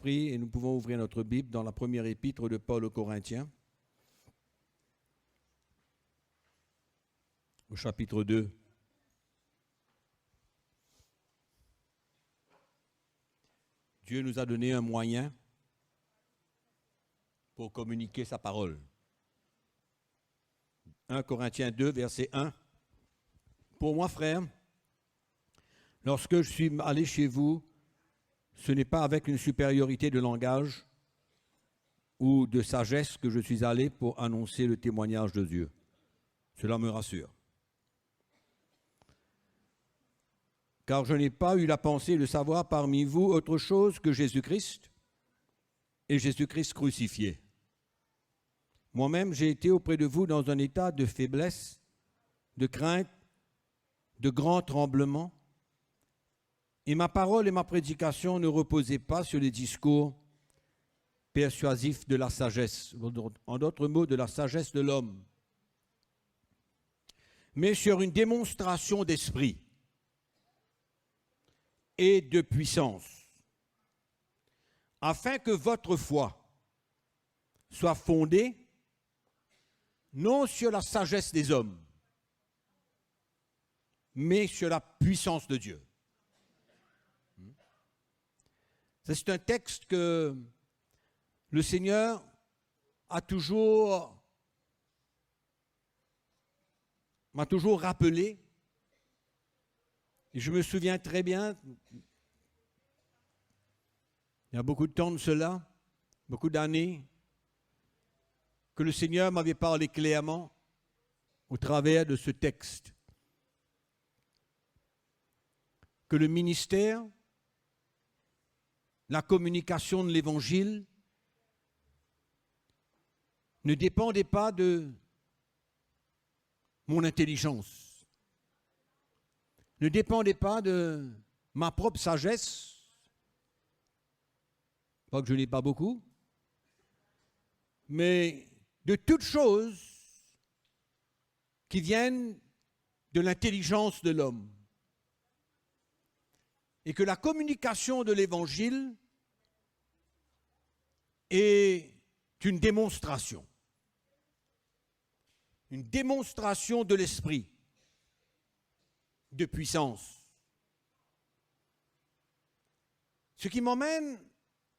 Saint-Esprit et nous pouvons ouvrir notre Bible dans la première épître de Paul aux Corinthiens, au chapitre 2. Dieu nous a donné un moyen pour communiquer sa parole. 1 Corinthiens 2, verset 1. Pour moi, frère, lorsque je suis allé chez vous, ce n'est pas avec une supériorité de langage ou de sagesse que je suis allé pour annoncer le témoignage de Dieu. Cela me rassure. Car je n'ai pas eu la pensée de savoir parmi vous autre chose que Jésus-Christ et Jésus-Christ crucifié. Moi-même, j'ai été auprès de vous dans un état de faiblesse, de crainte, de grand tremblement, et ma parole et ma prédication ne reposaient pas sur les discours persuasifs de la sagesse, en d'autres mots, de la sagesse de l'homme, mais sur une démonstration d'esprit et de puissance, afin que votre foi soit fondée non sur la sagesse des hommes, mais sur la puissance de Dieu. C'est un texte que le Seigneur m'a toujours rappelé. Et je me souviens très bien, il y a beaucoup de temps de cela, beaucoup d'années, que le Seigneur m'avait parlé clairement au travers de ce texte. Que le ministère, la communication de l'Évangile ne dépendait pas de mon intelligence, ne dépendait pas de ma propre sagesse, pas que je n'ai pas beaucoup, mais de toutes choses qui viennent de l'intelligence de l'homme. Et que la communication de l'Évangile est une démonstration de l'esprit, de puissance. Ce qui m'emmène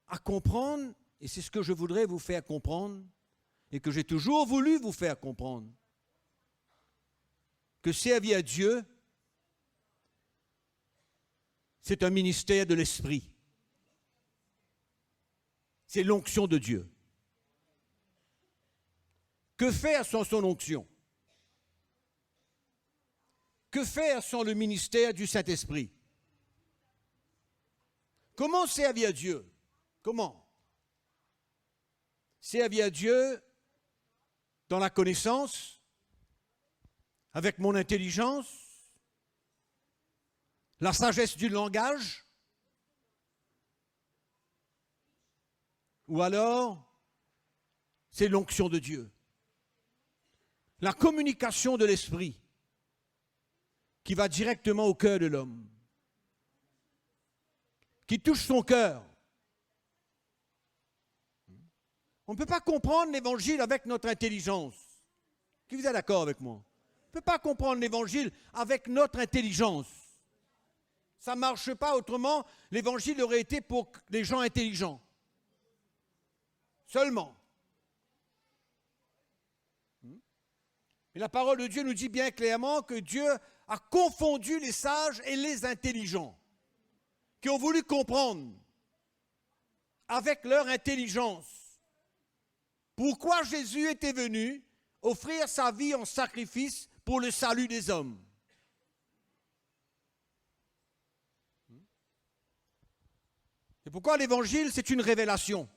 à comprendre, et c'est ce que je voudrais vous faire comprendre, et que j'ai toujours voulu vous faire comprendre, que servir à Dieu, c'est un ministère de l'esprit. C'est l'onction de Dieu. Que faire sans son onction? Que faire sans le ministère du Saint-Esprit? Comment servir à Dieu? Comment? Servir à Dieu dans la connaissance, avec mon intelligence, la sagesse du langage, ou alors c'est l'onction de Dieu. La communication de l'esprit qui va directement au cœur de l'homme, qui touche son cœur. On ne peut pas comprendre l'évangile avec notre intelligence. Qui vous êtes d'accord avec moi? On ne peut pas comprendre l'évangile avec notre intelligence. Ça ne marche pas autrement. L'évangile aurait été pour les gens intelligents. Seulement. Mais la parole de Dieu nous dit bien clairement que Dieu a confondu les sages et les intelligents, qui ont voulu comprendre avec leur intelligence pourquoi Jésus était venu offrir sa vie en sacrifice pour le salut des hommes. Et pourquoi l'évangile, c'est une révélation.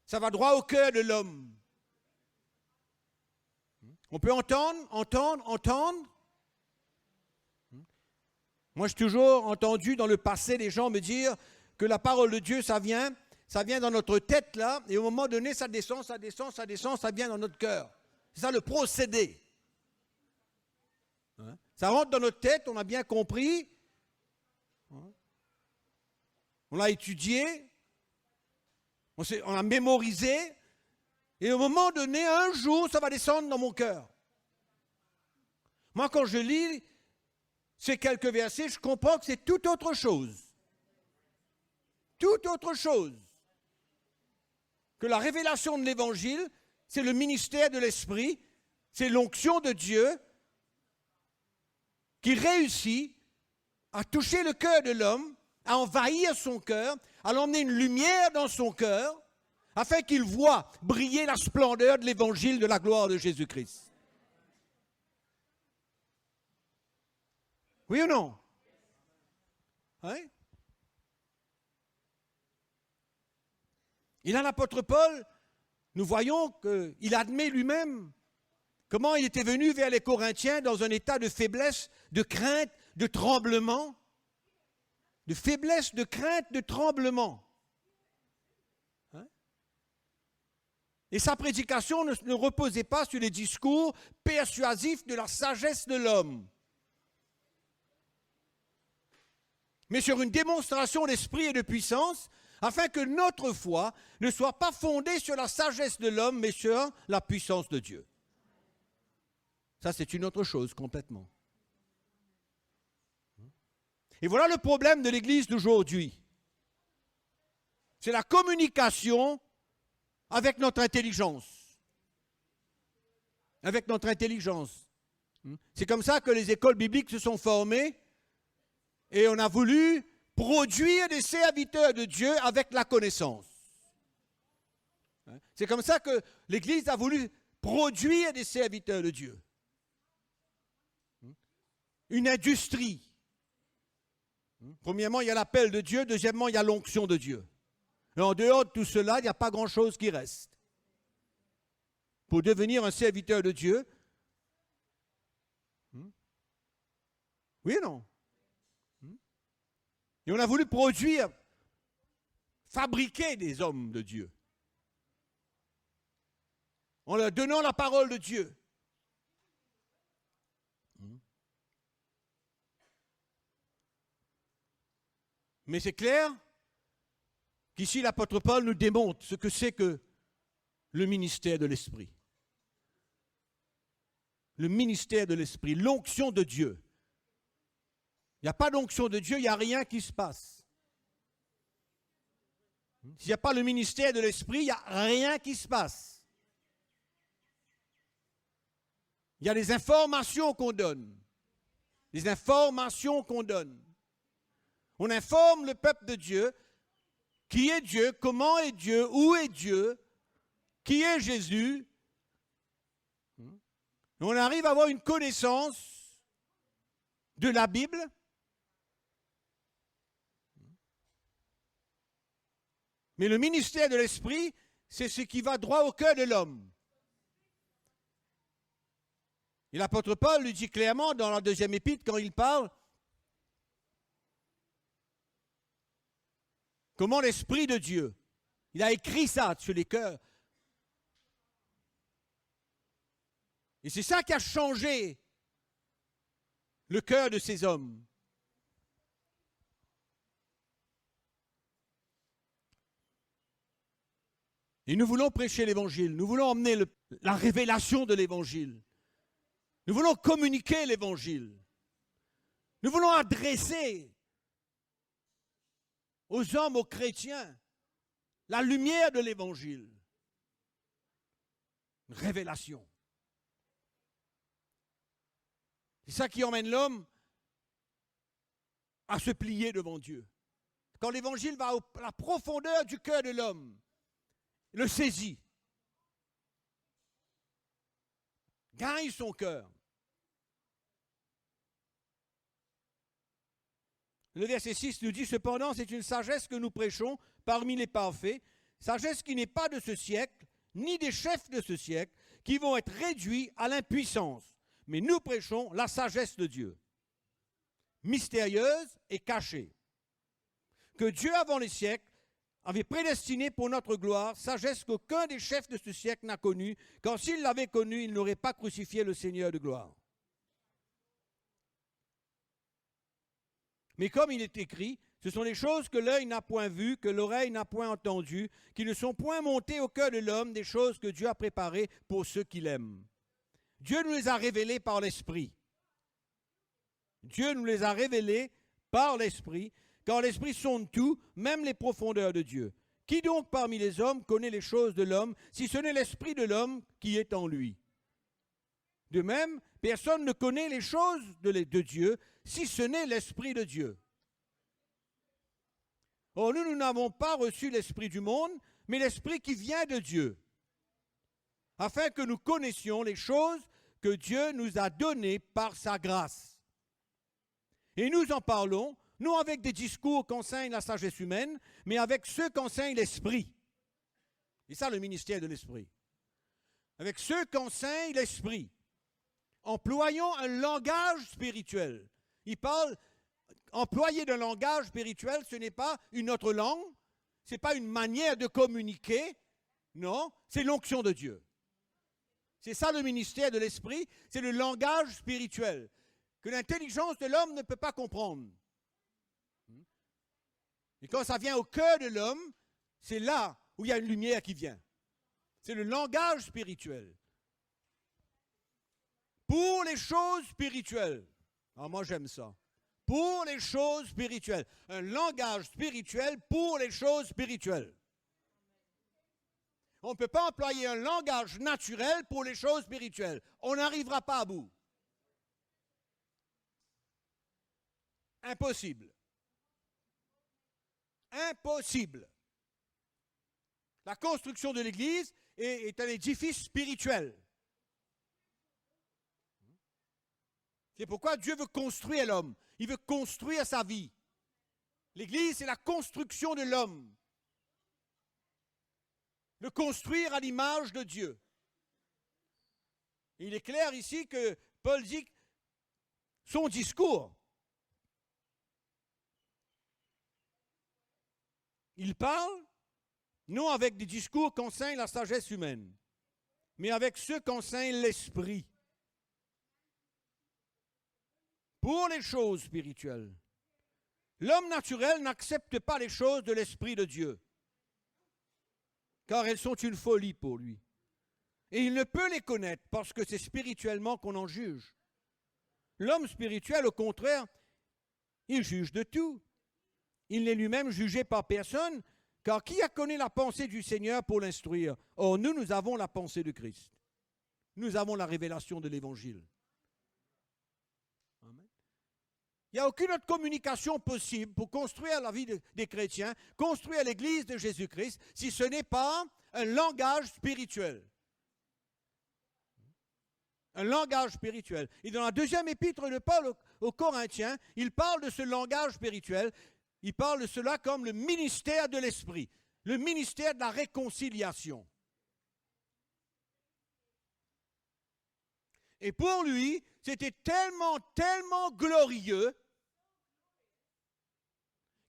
Ça va droit au cœur de l'homme. On peut entendre. Moi, j'ai toujours entendu dans le passé des gens me dire que la parole de Dieu, ça vient dans notre tête là, et au moment donné, ça descend, ça vient dans notre cœur. C'est ça le procédé. Ça rentre dans notre tête, on a bien compris. on l'a étudié, on l'a mémorisé, et au moment donné, un jour, ça va descendre dans mon cœur. Moi, quand je lis ces quelques versets, je comprends que c'est tout autre chose. Tout autre chose. Que la révélation de l'Évangile, c'est le ministère de l'Esprit, c'est l'onction de Dieu qui réussit à toucher le cœur de l'homme, à envahir son cœur, à l'emmener une lumière dans son cœur, afin qu'il voie briller la splendeur de l'Évangile de la gloire de Jésus-Christ. Oui ou non? Hein? Et là, l'apôtre Paul, nous voyons qu'il admet lui-même comment il était venu vers les Corinthiens dans un état de faiblesse, de crainte, de tremblement. De faiblesse, de crainte, de tremblement. Hein? Et sa prédication ne reposait pas sur les discours persuasifs de la sagesse de l'homme, mais sur une démonstration d'esprit et de puissance, afin que notre foi ne soit pas fondée sur la sagesse de l'homme, mais sur la puissance de Dieu. Ça, c'est une autre chose complètement. Et voilà le problème de l'Église d'aujourd'hui. C'est la communication avec notre intelligence. Avec notre intelligence. C'est comme ça que les écoles bibliques se sont formées et on a voulu produire des serviteurs de Dieu avec la connaissance. C'est comme ça que l'Église a voulu produire des serviteurs de Dieu. Une industrie. Premièrement, il y a l'appel de Dieu. Deuxièmement, il y a l'onction de Dieu. Et en dehors de tout cela, il n'y a pas grand-chose qui reste. Pour devenir un serviteur de Dieu, oui ou non? Et on a voulu produire, fabriquer des hommes de Dieu. En leur donnant la parole de Dieu. Mais c'est clair qu'ici l'apôtre Paul nous démontre ce que c'est que le ministère de l'Esprit. Le ministère de l'Esprit, l'onction de Dieu. Il n'y a pas d'onction de Dieu, il n'y a rien qui se passe. S'il n'y a pas le ministère de l'Esprit, il n'y a rien qui se passe. Il y a des informations qu'on donne. Des informations qu'on donne. On informe le peuple de Dieu, qui est Dieu, comment est Dieu, où est Dieu, qui est Jésus. On arrive à avoir une connaissance de la Bible. Mais le ministère de l'Esprit, c'est ce qui va droit au cœur de l'homme. Et l'apôtre Paul lui dit clairement dans la deuxième épître, quand il parle, comment l'Esprit de Dieu, il a écrit ça sur les cœurs. Et c'est ça qui a changé le cœur de ces hommes. Et nous voulons prêcher l'Évangile, nous voulons emmener la révélation de l'Évangile. Nous voulons communiquer l'Évangile. Nous voulons adresser aux hommes, aux chrétiens, la lumière de l'Évangile. Une révélation. C'est ça qui emmène l'homme à se plier devant Dieu. Quand l'Évangile va à la profondeur du cœur de l'homme, le saisit, gagne son cœur. Le verset 6 nous dit, cependant, c'est une sagesse que nous prêchons parmi les parfaits, sagesse qui n'est pas de ce siècle, ni des chefs de ce siècle, qui vont être réduits à l'impuissance. Mais nous prêchons la sagesse de Dieu, mystérieuse et cachée, que Dieu, avant les siècles, avait prédestinée pour notre gloire, sagesse qu'aucun des chefs de ce siècle n'a connue, car s'il l'avait connue, il n'aurait pas crucifié le Seigneur de gloire. Mais comme il est écrit, Ce sont des choses que l'œil n'a point vues, que l'oreille n'a point entendues, qui ne sont point montées au cœur de l'homme, des choses que Dieu a préparées pour ceux qui l'aiment. Dieu nous les a révélées par l'Esprit. Dieu nous les a révélées par l'Esprit, car l'Esprit sonde tout, même les profondeurs de Dieu. Qui donc parmi les hommes connaît les choses de l'homme, si ce n'est l'Esprit de l'homme qui est en lui? De même, personne ne connaît les choses de Dieu, si ce n'est l'Esprit de Dieu. Or, nous n'avons pas reçu l'Esprit du monde, mais l'Esprit qui vient de Dieu, afin que nous connaissions les choses que Dieu nous a données par sa grâce. Et nous en parlons, non avec des discours qu'enseigne la sagesse humaine, mais avec ceux qu'enseigne l'Esprit. C'est ça le ministère de l'Esprit. Avec ceux qu'enseigne l'Esprit, employons un langage spirituel. Il parle, employer d'un langage spirituel, ce n'est pas une autre langue, ce n'est pas une manière de communiquer, non, c'est l'onction de Dieu. C'est ça le ministère de l'Esprit, c'est le langage spirituel, que l'intelligence de l'homme ne peut pas comprendre. Et quand ça vient au cœur de l'homme, c'est là où il y a une lumière qui vient. C'est le langage spirituel. Pour les choses spirituelles. Alors moi j'aime ça. Pour les choses spirituelles. Un langage spirituel pour les choses spirituelles. On ne peut pas employer un langage naturel pour les choses spirituelles. On n'arrivera pas à bout. Impossible. Impossible. La construction de l'Église est un édifice spirituel. C'est pourquoi Dieu veut construire l'homme. Il veut construire sa vie. L'Église, c'est la construction de l'homme. Le construire à l'image de Dieu. Et il est clair ici que Paul dit que son discours, il parle non avec des discours qu'enseigne la sagesse humaine, mais avec ceux qu'enseigne l'Esprit. Pour les choses spirituelles. L'homme naturel n'accepte pas les choses de l'Esprit de Dieu, car elles sont une folie pour lui. Et il ne peut les connaître parce que c'est spirituellement qu'on en juge. L'homme spirituel, au contraire, il juge de tout. Il n'est lui-même jugé par personne, car qui a connu la pensée du Seigneur pour l'instruire? Or, nous avons la pensée de Christ. Nous avons la révélation de l'Évangile. Amen. Il n'y a aucune autre communication possible pour construire la vie des chrétiens, construire l'Église de Jésus-Christ, si ce n'est pas un langage spirituel. Un langage spirituel. Et dans la deuxième épître de Paul aux Corinthiens, il parle de ce langage spirituel. Il parle de cela comme le ministère de l'Esprit, le ministère de la réconciliation. Et pour lui, c'était tellement glorieux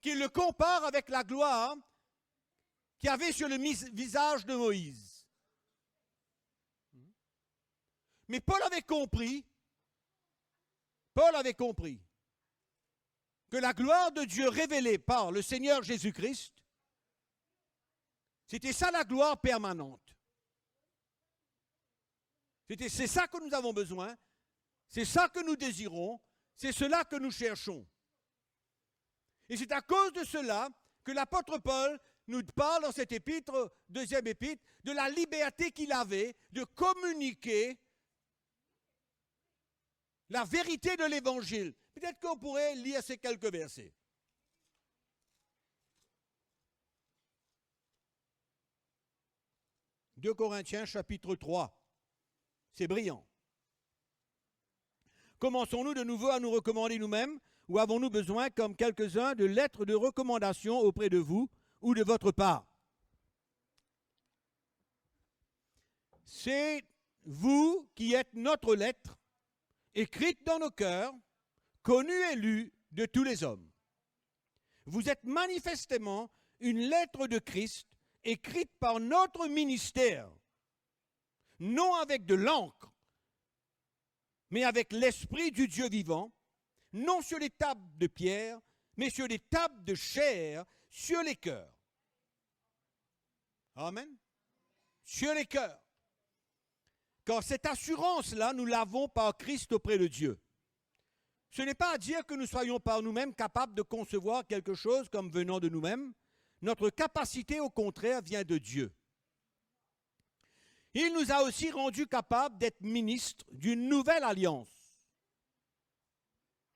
qu'il le compare avec la gloire qu'il y avait sur le visage de Moïse. Mais Paul avait compris que la gloire de Dieu révélée par le Seigneur Jésus-Christ, c'était ça la gloire permanente. C'est ça que nous avons besoin, c'est ça que nous désirons, c'est cela que nous cherchons. Et c'est à cause de cela que l'apôtre Paul nous parle dans cette épître, deuxième épître, de la liberté qu'il avait de communiquer la vérité de l'Évangile. Peut-être qu'on pourrait lire ces quelques versets. « 2 Corinthiens chapitre 3 ». C'est brillant. Commençons-nous de nouveau à nous recommander nous-mêmes, ou avons-nous besoin, comme quelques-uns, de lettres de recommandation auprès de vous ou de votre part? C'est vous qui êtes notre lettre, écrite dans nos cœurs, connue et lue de tous les hommes. Vous êtes manifestement une lettre de Christ, écrite par notre ministère, non avec de l'encre, mais avec l'Esprit du Dieu vivant, non sur les tables de pierre, mais sur des tables de chair, sur les cœurs. Amen. Sur les cœurs. Car cette assurance-là, nous l'avons par Christ auprès de Dieu. Ce n'est pas à dire que nous soyons par nous-mêmes capables de concevoir quelque chose comme venant de nous-mêmes. Notre capacité, au contraire, vient de Dieu. Il nous a aussi rendus capables d'être ministres d'une nouvelle alliance.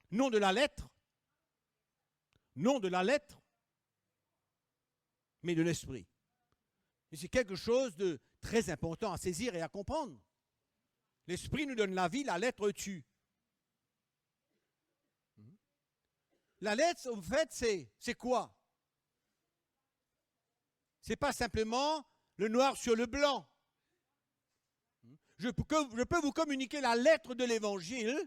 Non de la lettre, mais de l'esprit. Et c'est quelque chose de très important à saisir et à comprendre. L'esprit nous donne la vie, la lettre tue. La lettre, en fait, c'est quoi? C'est pas simplement le noir sur le blanc. Je peux vous communiquer la lettre de l'Évangile,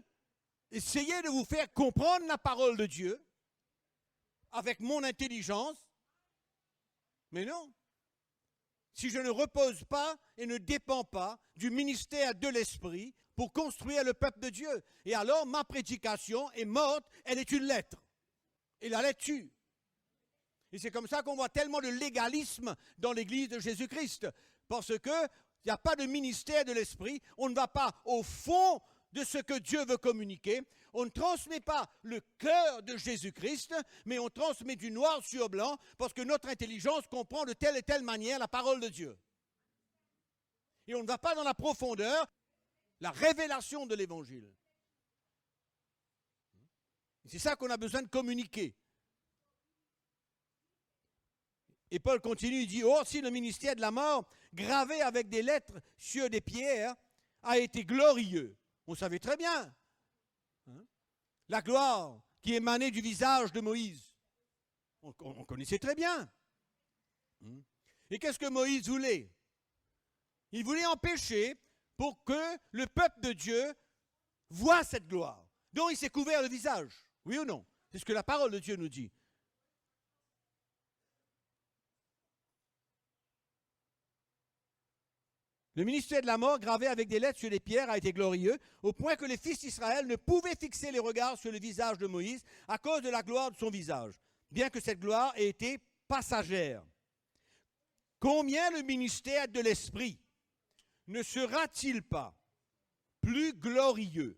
essayer de vous faire comprendre la parole de Dieu avec mon intelligence, mais non. Si je ne repose pas et ne dépends pas du ministère de l'Esprit pour construire le peuple de Dieu, et alors ma prédication est morte, elle est une lettre. Et la lettre tue. Et c'est comme ça qu'on voit tellement de légalisme dans l'Église de Jésus-Christ. Parce qu'il n'y a pas de ministère de l'Esprit. On ne va pas au fond de ce que Dieu veut communiquer. On ne transmet pas le cœur de Jésus-Christ, mais on transmet du noir sur blanc parce que notre intelligence comprend de telle et telle manière la parole de Dieu. Et on ne va pas dans la profondeur, la révélation de l'Évangile. C'est ça qu'on a besoin de communiquer. Et Paul continue, il dit, « Or, si le ministère de la mort, gravé avec des lettres sur des pierres, a été glorieux. » On savait très bien. La gloire qui émanait du visage de Moïse. On connaissait très bien. Et qu'est-ce que Moïse voulait? Il voulait empêcher pour que le peuple de Dieu voie cette gloire. Donc il s'est couvert le visage. Oui ou non? C'est ce que la parole de Dieu nous dit. Le ministère de la mort, gravé avec des lettres sur les pierres, a été glorieux, au point que les fils d'Israël ne pouvaient fixer les regards sur le visage de Moïse à cause de la gloire de son visage, bien que cette gloire ait été passagère. Combien le ministère de l'Esprit ne sera-t-il pas plus glorieux?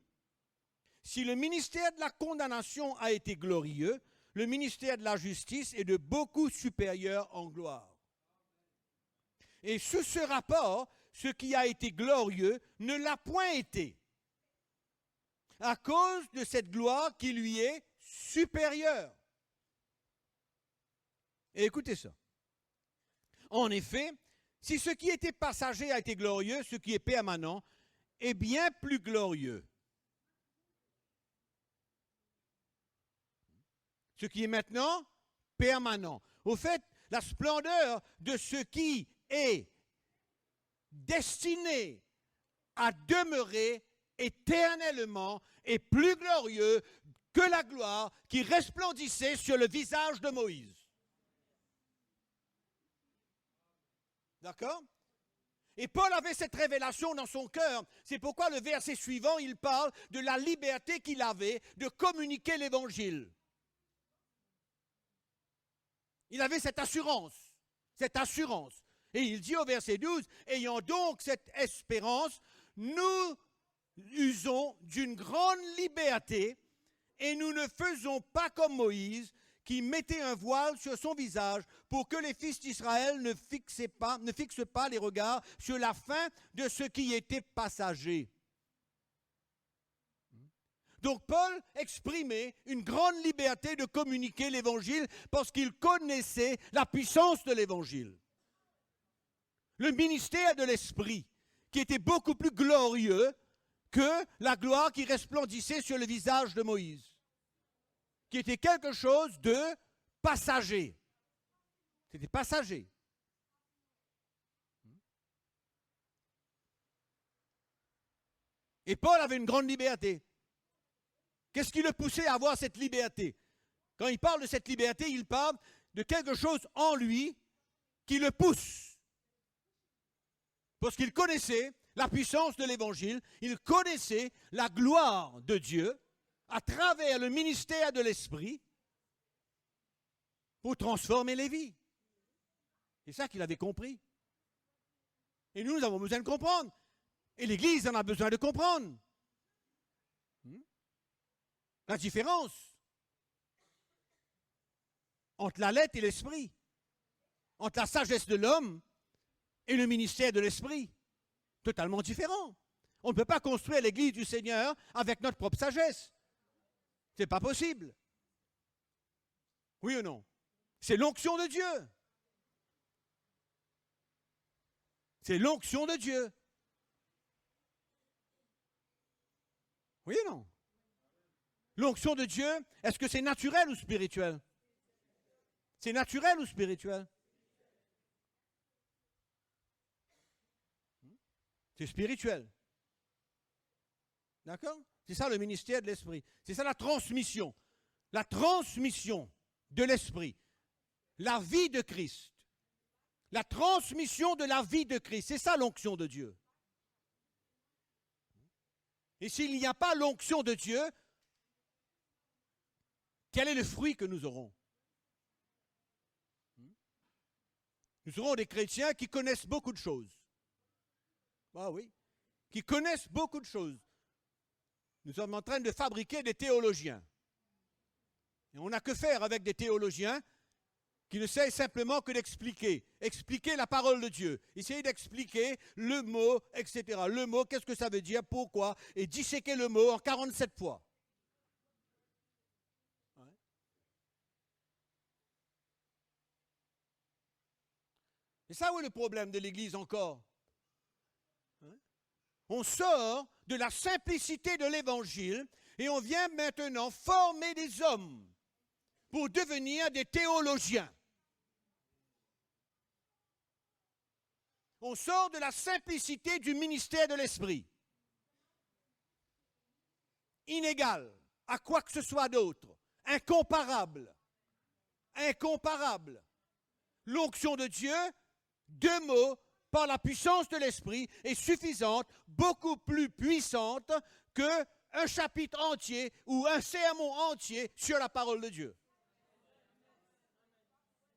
Si le ministère de la condamnation a été glorieux, le ministère de la justice est de beaucoup supérieur en gloire. Et sous ce rapport, ce qui a été glorieux ne l'a point été, à cause de cette gloire qui lui est supérieure. Et écoutez ça. En effet, si ce qui était passager a été glorieux, ce qui est permanent est bien plus glorieux. Ce qui est maintenant permanent. Au fait, la splendeur de ce qui est destiné à demeurer éternellement est plus glorieux que la gloire qui resplendissait sur le visage de Moïse. D'accord? Et Paul avait cette révélation dans son cœur. C'est pourquoi le verset suivant, il parle de la liberté qu'il avait de communiquer l'Évangile. Il avait cette assurance. Et il dit au verset 12, « Ayant donc cette espérance, nous usons d'une grande liberté et nous ne faisons pas comme Moïse, qui mettait un voile sur son visage pour que les fils d'Israël ne fixent pas les regards sur la fin de ce qui était passager. » Donc Paul exprimait une grande liberté de communiquer l'Évangile parce qu'il connaissait la puissance de l'Évangile. Le ministère de l'Esprit, qui était beaucoup plus glorieux que la gloire qui resplendissait sur le visage de Moïse, qui était quelque chose de passager. C'était passager. Et Paul avait une grande liberté. Qu'est-ce qui le poussait à avoir cette liberté? Quand il parle de cette liberté, il parle de quelque chose en lui qui le pousse. Parce qu'il connaissait la puissance de l'Évangile, il connaissait la gloire de Dieu à travers le ministère de l'Esprit. pour transformer les vies. C'est ça qu'il avait compris. Et nous avons besoin de comprendre. Et l'Église en a besoin de comprendre. La différence entre la lettre et l'esprit, entre la sagesse de l'homme et le ministère de l'esprit, totalement différent. On ne peut pas construire l'Église du Seigneur avec notre propre sagesse. Ce n'est pas possible. Oui ou non? C'est l'onction de Dieu. C'est l'onction de Dieu. Oui ou non? L'onction de Dieu, est-ce que c'est naturel ou spirituel? C'est naturel ou spirituel? C'est spirituel. D'accord? C'est ça le ministère de l'Esprit. C'est ça la transmission. La transmission de l'Esprit. La vie de Christ. La transmission de la vie de Christ. C'est ça l'onction de Dieu. Et s'il n'y a pas l'onction de Dieu, quel est le fruit que nous aurons? Nous serons des chrétiens qui connaissent beaucoup de choses. Ah oui, qui connaissent beaucoup de choses. Nous sommes en train de fabriquer des théologiens. Et on n'a que faire avec des théologiens qui ne savent simplement que d'expliquer. Expliquer la parole de Dieu. Essayer d'expliquer le mot, etc. Le mot, qu'est-ce que ça veut dire, pourquoi, et disséquer le mot en 47 fois. Ouais. Et ça, où est le problème de l'Église encore? On sort de la simplicité de l'Évangile et on vient maintenant former des hommes pour devenir des théologiens. On sort de la simplicité du ministère de l'Esprit, inégal à quoi que ce soit d'autre, incomparable, incomparable. L'onction de Dieu, deux mots, par la puissance de l'Esprit, est suffisante, beaucoup plus puissante qu'un chapitre entier ou un sermon entier sur la parole de Dieu.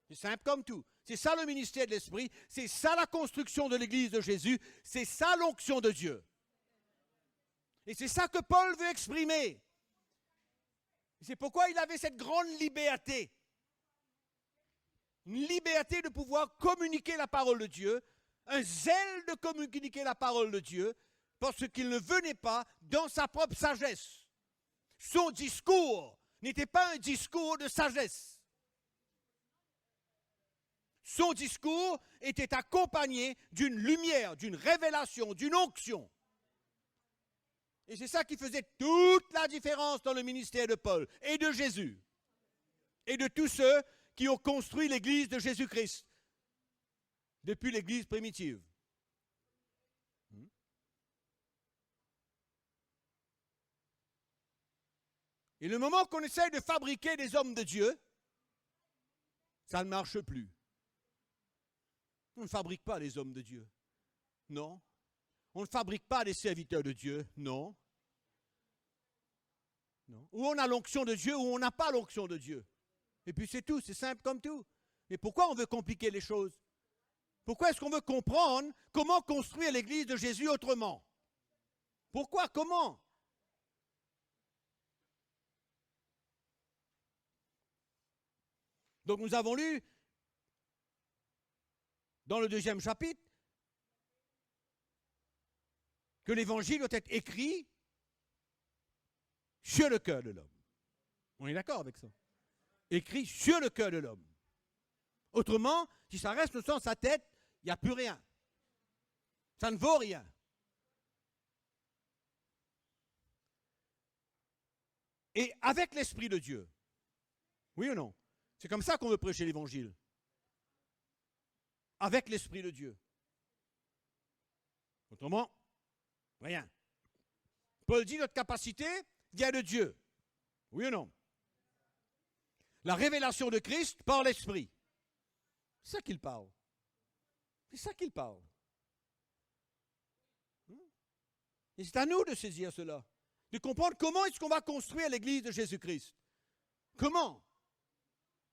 C'est simple comme tout. C'est ça le ministère de l'Esprit, c'est ça la construction de l'Église de Jésus, c'est ça l'onction de Dieu. Et c'est ça que Paul veut exprimer. C'est pourquoi il avait cette grande liberté. Une liberté de pouvoir communiquer la parole de Dieu, un zèle de communiquer la parole de Dieu, parce qu'il ne venait pas dans sa propre sagesse. Son discours n'était pas un discours de sagesse. Son discours était accompagné d'une lumière, d'une révélation, d'une onction. Et c'est ça qui faisait toute la différence dans le ministère de Paul et de Jésus. Et de tous ceux qui ont construit l'Église de Jésus-Christ depuis l'Église primitive. Et le moment qu'on essaye de fabriquer des hommes de Dieu, ça ne marche plus. On ne fabrique pas les hommes de Dieu. Non. On ne fabrique pas des serviteurs de Dieu. Non. Non. Ou on a l'onction de Dieu ou on n'a pas l'onction de Dieu. Et puis c'est tout, c'est simple comme tout. Mais pourquoi on veut compliquer les choses? Pourquoi est-ce qu'on veut comprendre comment construire l'Église de Jésus autrement? Pourquoi? Comment? Donc nous avons lu dans le 2e chapitre que l'Évangile doit être écrit sur le cœur de l'homme. On est d'accord avec ça? Écrit sur le cœur de l'homme. Autrement, si ça reste dans sa tête, il n'y a plus rien. Ça ne vaut rien. Et avec l'Esprit de Dieu. Oui ou non? C'est comme ça qu'on veut prêcher l'Évangile. Avec l'Esprit de Dieu. Autrement, rien. Paul dit notre capacité vient de Dieu. Oui ou non? La révélation de Christ par l'Esprit. C'est ça qu'il parle. C'est ça qu'il parle. Et c'est à nous de saisir cela. De comprendre comment est-ce qu'on va construire l'Église de Jésus-Christ. Comment?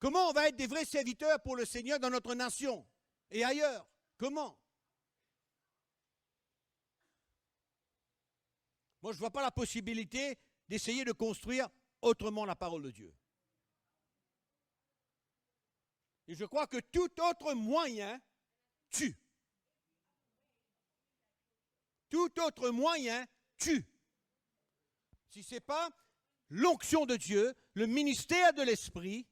Comment on va être des vrais serviteurs pour le Seigneur dans notre nation et ailleurs? Comment? Moi, je ne vois pas la possibilité d'essayer de construire autrement la parole de Dieu. Et je crois que tout autre moyen tue. Tout autre moyen tue. Si ce n'est pas l'onction de Dieu, le ministère de l'Esprit,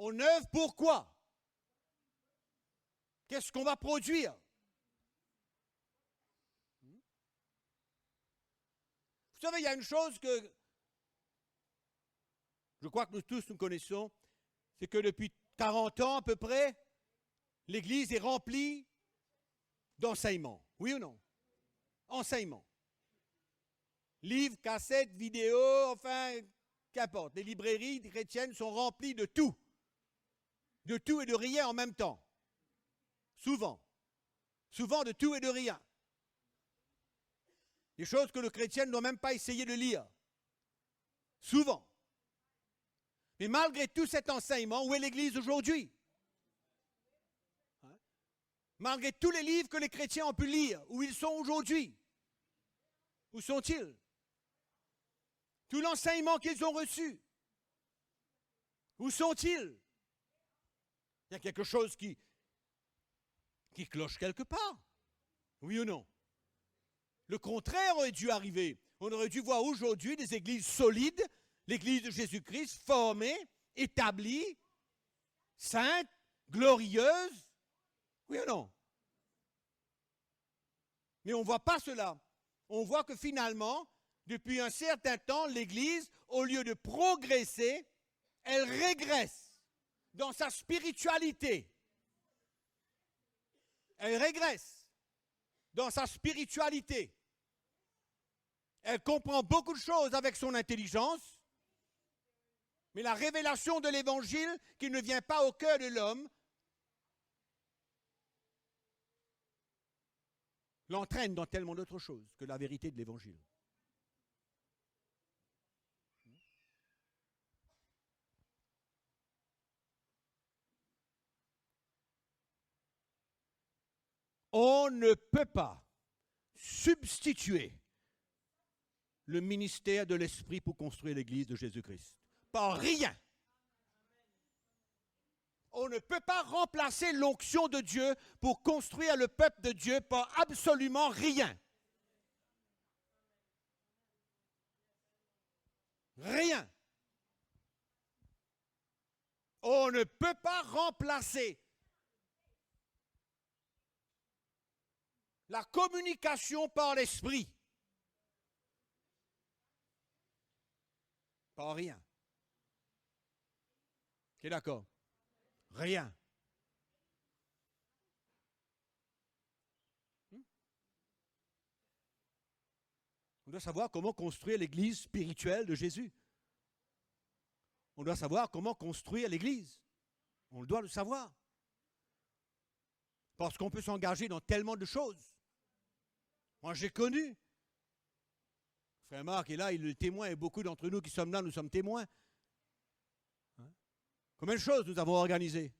on œuvre pourquoi? Qu'est-ce qu'on va produire? Vous savez, il y a une chose que je crois que nous tous nous connaissons, c'est que depuis 40 ans à peu près, l'Église est remplie d'enseignements. Oui ou non? Enseignements. Livres, cassettes, vidéos, enfin, qu'importe. Les librairies chrétiennes sont remplies de tout. De tout et de rien en même temps. Souvent. Souvent de tout et de rien. Des choses que le chrétien ne doit même pas essayer de lire. Souvent. Mais malgré tout cet enseignement, où est l'Église aujourd'hui? Malgré tous les livres que les chrétiens ont pu lire, où ils sont aujourd'hui? Où sont-ils? Tout l'enseignement qu'ils ont reçu, où sont-ils? Il y a quelque chose qui cloche quelque part. Oui ou non? Le contraire aurait dû arriver. On aurait dû voir aujourd'hui des églises solides, l'église de Jésus-Christ, formée, établie, sainte, glorieuse. Oui ou non? Mais on ne voit pas cela. On voit que finalement, depuis un certain temps, l'Église, au lieu de progresser, elle régresse dans sa spiritualité. Elle régresse dans sa spiritualité. Elle comprend beaucoup de choses avec son intelligence, mais la révélation de l'Évangile qui ne vient pas au cœur de l'homme l'entraîne dans tellement d'autres choses que la vérité de l'Évangile. On ne peut pas substituer le ministère de l'Esprit pour construire l'Église de Jésus-Christ. Par rien. On ne peut pas remplacer l'onction de Dieu pour construire le peuple de Dieu par absolument rien. Rien. On ne peut pas remplacer la communication par l'Esprit. Par rien. Tu es d'accord? Rien. On doit savoir comment construire l'église spirituelle de Jésus. On doit savoir comment construire l'église. On doit le savoir. Parce qu'on peut s'engager dans tellement de choses. Moi, j'ai connu. Frère Marc est là, il est le témoin, et beaucoup d'entre nous qui sommes là, nous sommes témoins. Combien de choses nous avons organisées?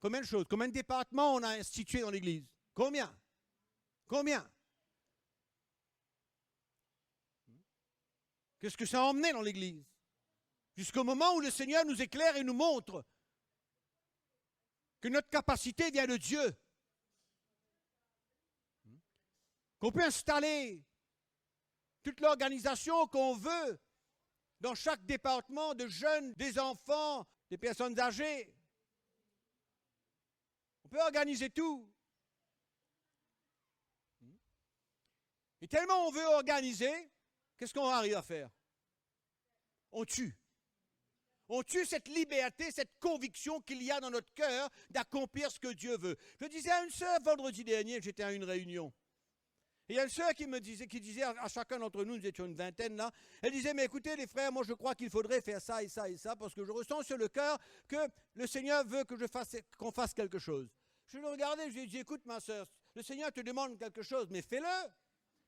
Combien de choses? Combien de départements on a institués dans l'Église? Combien? Combien? Qu'est-ce que ça a emmené dans l'Église? Jusqu'au moment où le Seigneur nous éclaire et nous montre que notre capacité vient de Dieu. Qu'on peut installer toute l'organisation qu'on veut dans chaque département de jeunes, des enfants, des personnes âgées. On peut organiser tout. Et tellement on veut organiser, qu'est-ce qu'on arrive à faire? On tue. On tue cette liberté, cette conviction qu'il y a dans notre cœur d'accomplir ce que Dieu veut. Je disais à une sœur vendredi dernier, j'étais à une réunion. Et il y a une sœur qui disait à chacun d'entre nous, nous étions une vingtaine là, elle disait, mais écoutez les frères, moi je crois qu'il faudrait faire ça et ça et ça, parce que je ressens sur le cœur que le Seigneur veut que qu'on fasse quelque chose. Je le regardais, je lui ai dit, écoute ma sœur, le Seigneur te demande quelque chose, mais fais-le.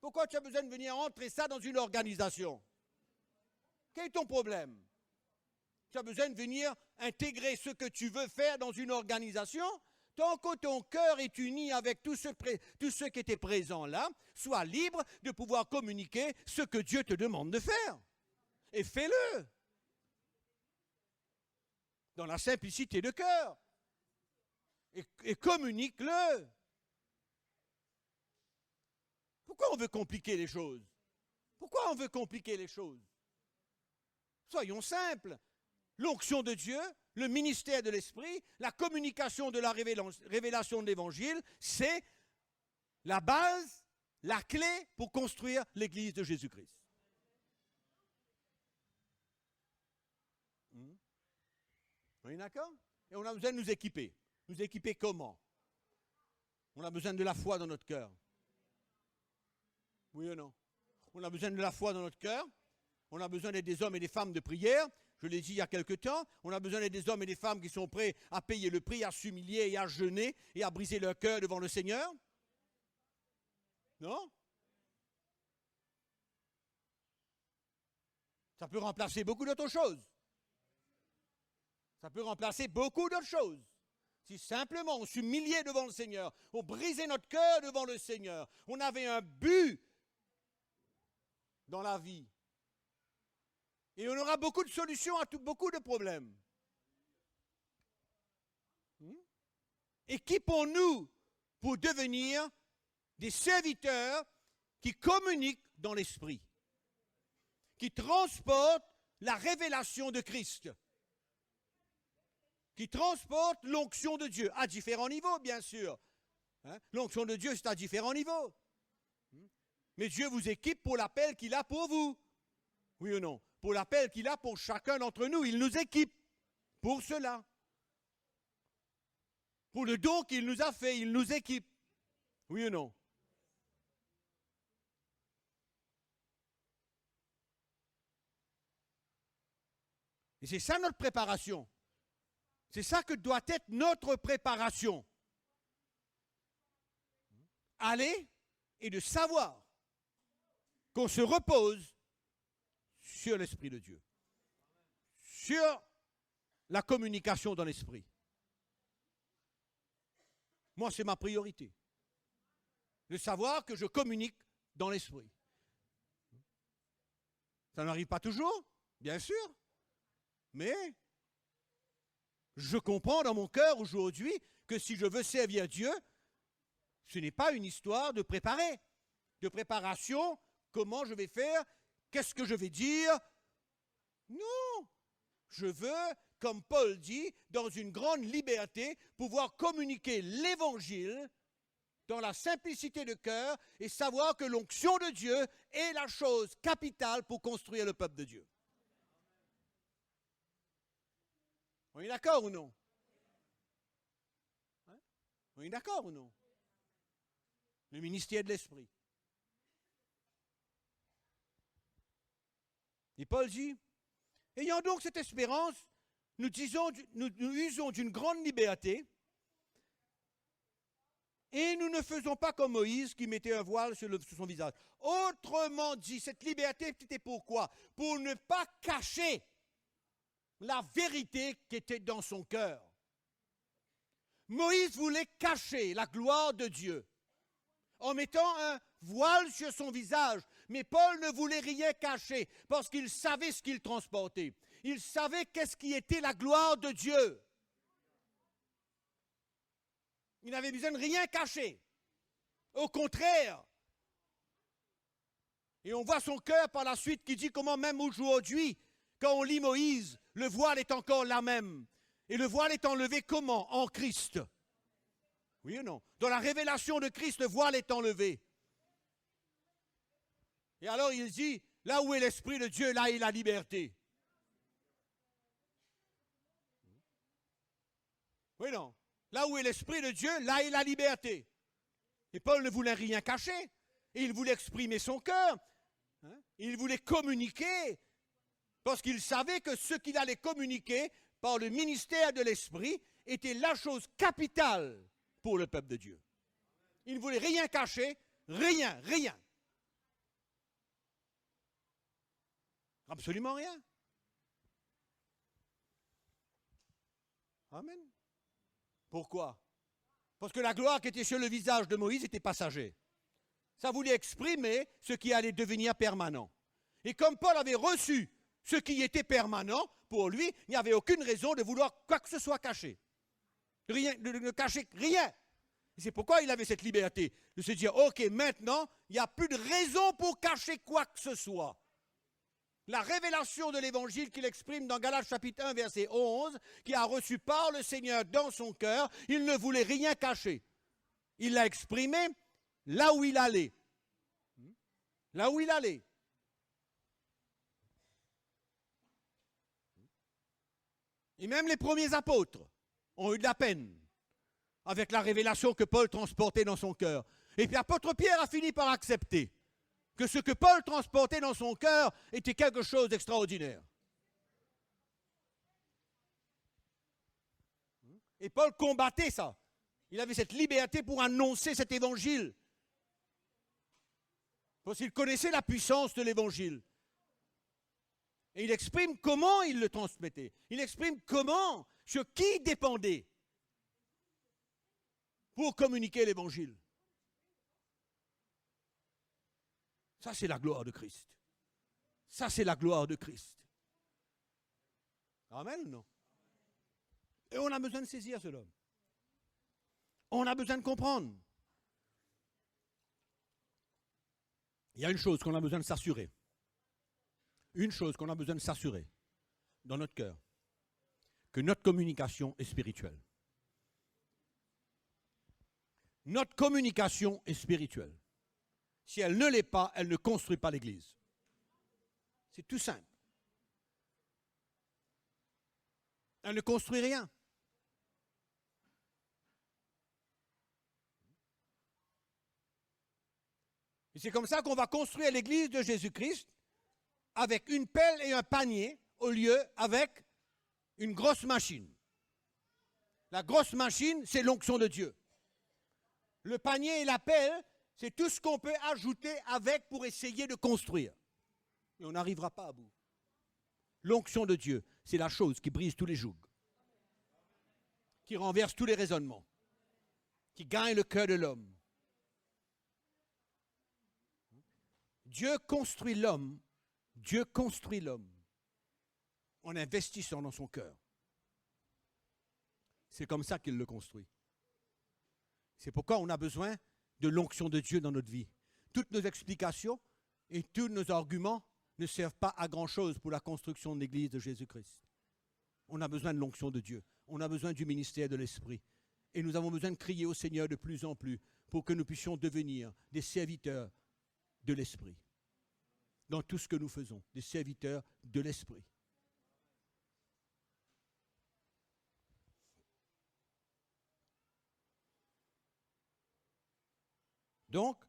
Pourquoi tu as besoin de venir entrer ça dans une organisation? Quel est ton problème? tu as besoin de venir intégrer ce que tu veux faire dans une organisation. Tant que ton cœur est uni avec tous ceux qui étaient présents là, sois libre de pouvoir communiquer ce que Dieu te demande de faire. Et fais-le. Dans la simplicité de cœur. Et communique-le. Pourquoi on veut compliquer les choses? Pourquoi on veut compliquer les choses? Soyons simples. L'onction de Dieu, le ministère de l'Esprit, la communication de la révélation de l'Évangile, c'est la base, la clé pour construire l'Église de Jésus-Christ. On est d'accord? Et on a besoin de nous équiper. Nous équiper comment? On a besoin de la foi dans notre cœur. Oui ou non? On a besoin de la foi dans notre cœur. On a besoin d'être des hommes et des femmes de prière. Je l'ai dit il y a quelque temps. On a besoin d'être des hommes et des femmes qui sont prêts à payer le prix, à s'humilier et à jeûner et à briser leur cœur devant le Seigneur. Non? Ça peut remplacer beaucoup d'autres choses. Ça peut remplacer beaucoup d'autres choses. Si simplement on s'humiliait devant le Seigneur, on brisait notre cœur devant le Seigneur, on avait un but dans la vie. Et on aura beaucoup de solutions à beaucoup de problèmes. Équipons-nous pour devenir des serviteurs qui communiquent dans l'esprit, qui transportent la révélation de Christ, qui transportent l'onction de Dieu à différents niveaux, bien sûr. L'onction de Dieu, c'est à différents niveaux. Mais Dieu vous équipe pour l'appel qu'il a pour vous. Oui ou non? Pour l'appel qu'il a pour chacun d'entre nous, il nous équipe pour cela. Pour le don qu'il nous a fait, il nous équipe. Oui ou non? Et c'est ça notre préparation. C'est ça que doit être notre préparation. Aller et de savoir qu'on se repose sur l'Esprit de Dieu, sur la communication dans l'Esprit. Moi, c'est ma priorité. De savoir que je communique dans l'Esprit. Ça n'arrive pas toujours, bien sûr, mais je comprends dans mon cœur aujourd'hui que si je veux servir Dieu, ce n'est pas une histoire de préparer, de préparation, comment je vais faire, qu'est-ce que je vais dire. Non, je veux, comme Paul dit, dans une grande liberté, pouvoir communiquer l'Évangile dans la simplicité de cœur et savoir que l'onction de Dieu est la chose capitale pour construire le peuple de Dieu. On est d'accord ou non? On est d'accord ou non? Le ministère de l'Esprit. Et Paul dit, ayant donc cette espérance, nous usons d'une grande liberté et nous ne faisons pas comme Moïse qui mettait un voile sur son visage. Autrement dit, cette liberté, c'était pourquoi? Pour ne pas cacher la vérité qui était dans son cœur. Moïse voulait cacher la gloire de Dieu en mettant un voile sur son visage. Mais Paul ne voulait rien cacher parce qu'il savait ce qu'il transportait. Il savait qu'est-ce qui était la gloire de Dieu. Il n'avait besoin de rien cacher. Au contraire. Et on voit son cœur par la suite qui dit comment même aujourd'hui, quand on lit Moïse, le voile est encore là même. Et le voile est enlevé comment? En Christ. Oui ou non? Dans la révélation de Christ, le voile est enlevé. Et alors il dit, là où est l'Esprit de Dieu, là est la liberté. Oui non? Là où est l'Esprit de Dieu, là est la liberté. Et Paul ne voulait rien cacher. Et il voulait exprimer son cœur. Il voulait communiquer. Parce qu'il savait que ce qu'il allait communiquer par le ministère de l'Esprit était la chose capitale pour le peuple de Dieu. Il ne voulait rien cacher, rien. Absolument rien. Amen. Pourquoi? Parce que la gloire qui était sur le visage de Moïse était passager. Ça voulait exprimer ce qui allait devenir permanent. Et comme Paul avait reçu ce qui était permanent, pour lui, il n'y avait aucune raison de vouloir quoi que ce soit cacher. Rien, de ne cacher rien. Et c'est pourquoi il avait cette liberté de se dire, ok, maintenant, il n'y a plus de raison pour cacher quoi que ce soit. La révélation de l'évangile qu'il exprime dans Galates chapitre 1, verset 11, qu'il a reçu par le Seigneur dans son cœur, il ne voulait rien cacher. Il l'a exprimé là où il allait. Là où il allait. Et même les premiers apôtres ont eu de la peine avec la révélation que Paul transportait dans son cœur. Et puis l'apôtre Pierre a fini par accepter que ce que Paul transportait dans son cœur était quelque chose d'extraordinaire. Et Paul combattait ça. Il avait cette liberté pour annoncer cet évangile. Parce qu'il connaissait la puissance de l'évangile. Et il exprime comment il le transmettait. Il exprime comment, sur qui il dépendait pour communiquer l'évangile. Ça, c'est la gloire de Christ. Ça, c'est la gloire de Christ. Amen ou non? Et on a besoin de saisir cela. On a besoin de comprendre. Il y a une chose qu'on a besoin de s'assurer. Une chose qu'on a besoin de s'assurer dans notre cœur, que notre communication est spirituelle. Notre communication est spirituelle. Si elle ne l'est pas, elle ne construit pas l'Église. C'est tout simple. Elle ne construit rien. Et c'est comme ça qu'on va construire l'Église de Jésus-Christ avec une pelle et un panier au lieu avec une grosse machine. La grosse machine, c'est l'onction de Dieu. Le panier et la pelle, c'est tout ce qu'on peut ajouter avec pour essayer de construire. Et on n'arrivera pas à bout. L'onction de Dieu, c'est la chose qui brise tous les jougs, qui renverse tous les raisonnements, qui gagne le cœur de l'homme. Dieu construit l'homme en investissant dans son cœur. C'est comme ça qu'il le construit. C'est pourquoi on a besoin de l'onction de Dieu dans notre vie. Toutes nos explications et tous nos arguments ne servent pas à grand-chose pour la construction de l'Église de Jésus-Christ. On a besoin de l'onction de Dieu. On a besoin du ministère de l'Esprit. Et nous avons besoin de crier au Seigneur de plus en plus pour que nous puissions devenir des serviteurs de l'Esprit. Dans tout ce que nous faisons, des serviteurs de l'Esprit. Donc,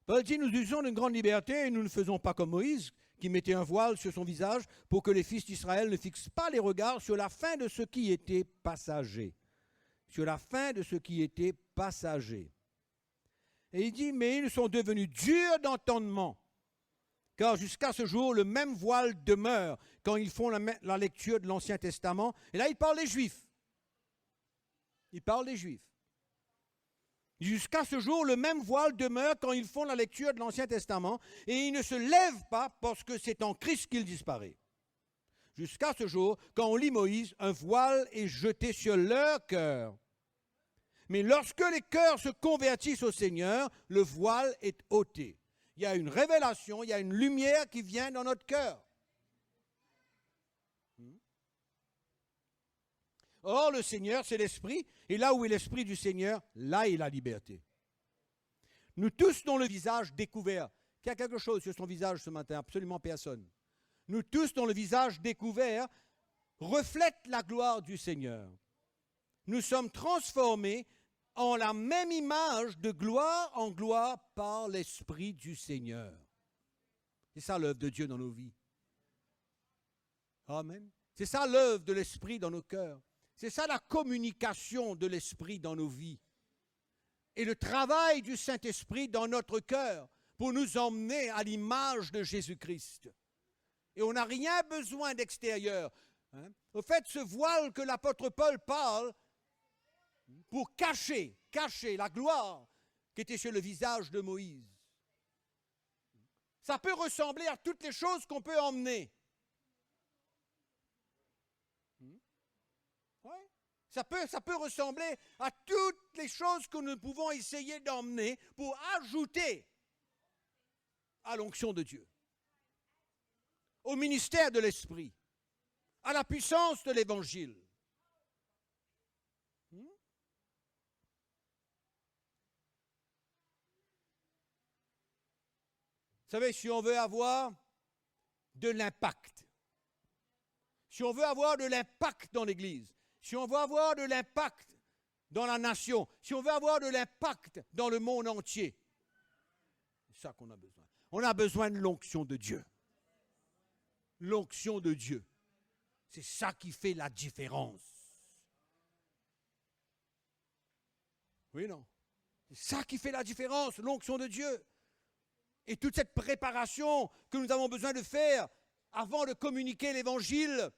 Paul dit, nous usons d'une grande liberté et nous ne faisons pas comme Moïse, qui mettait un voile sur son visage pour que les fils d'Israël ne fixent pas les regards sur la fin de ce qui était passager. Sur la fin de ce qui était passager. Et il dit, mais ils sont devenus durs d'entendement, car jusqu'à ce jour, le même voile demeure quand ils font la lecture de l'Ancien Testament. Et là, il parle des Juifs. Il parle des Juifs. Jusqu'à ce jour, le même voile demeure quand ils font la lecture de l'Ancien Testament et ils ne se lèvent pas parce que c'est en Christ qu'il disparaît. Jusqu'à ce jour, quand on lit Moïse, un voile est jeté sur leur cœur. Mais lorsque les cœurs se convertissent au Seigneur, le voile est ôté. Il y a une révélation, il y a une lumière qui vient dans notre cœur. Or, le Seigneur, c'est l'Esprit, et là où est l'Esprit du Seigneur, là est la liberté. Nous tous dont le visage découvert, qu'il y a quelque chose sur son visage ce matin, absolument personne. Nous tous dont le visage découvert reflète la gloire du Seigneur. Nous sommes transformés en la même image de gloire en gloire par l'Esprit du Seigneur. C'est ça l'œuvre de Dieu dans nos vies. Amen. C'est ça l'œuvre de l'Esprit dans nos cœurs. C'est ça la communication de l'Esprit dans nos vies. Et le travail du Saint-Esprit dans notre cœur pour nous emmener à l'image de Jésus-Christ. Et on n'a rien besoin d'extérieur. Hein? Au fait, ce voile que l'apôtre Paul parle pour cacher la gloire qui était sur le visage de Moïse. Ça peut ressembler à toutes les choses qu'on peut emmener. Ouais. Ça peut ressembler à toutes les choses que nous pouvons essayer d'emmener pour ajouter à l'onction de Dieu, au ministère de l'Esprit, à la puissance de l'Évangile. Vous savez, si on veut avoir de l'impact, si on veut avoir de l'impact dans l'Église, si on veut avoir de l'impact dans la nation, si on veut avoir de l'impact dans le monde entier, c'est ça qu'on a besoin. On a besoin de l'onction de Dieu. L'onction de Dieu. C'est ça qui fait la différence. Oui, non? C'est ça qui fait la différence, l'onction de Dieu. Et toute cette préparation que nous avons besoin de faire avant de communiquer l'Évangile,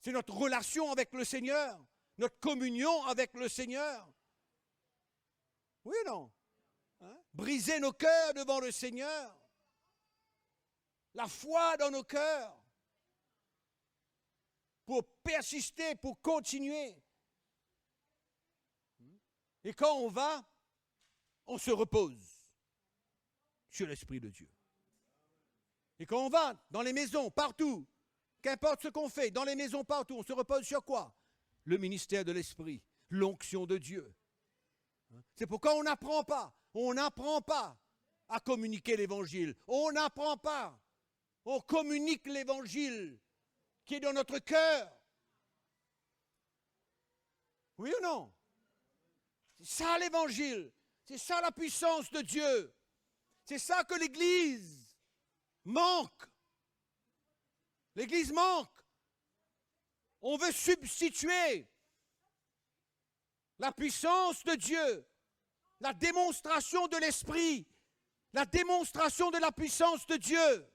c'est notre relation avec le Seigneur, notre communion avec le Seigneur. Oui ou non? Hein? Briser nos cœurs devant le Seigneur. La foi dans nos cœurs. Pour persister, pour continuer. Et quand on va, on se repose sur l'Esprit de Dieu. Et quand on va dans les maisons, partout, qu'importe ce qu'on fait, dans les maisons partout, on se repose sur quoi? Le ministère de l'Esprit, l'onction de Dieu. C'est pourquoi on n'apprend pas à communiquer l'Évangile. On n'apprend pas. On communique l'Évangile qui est dans notre cœur. Oui ou non? C'est ça l'Évangile. C'est ça la puissance de Dieu. C'est ça que l'Église manque. L'Église manque. On veut substituer la puissance de Dieu, la démonstration de l'Esprit, la démonstration de la puissance de Dieu.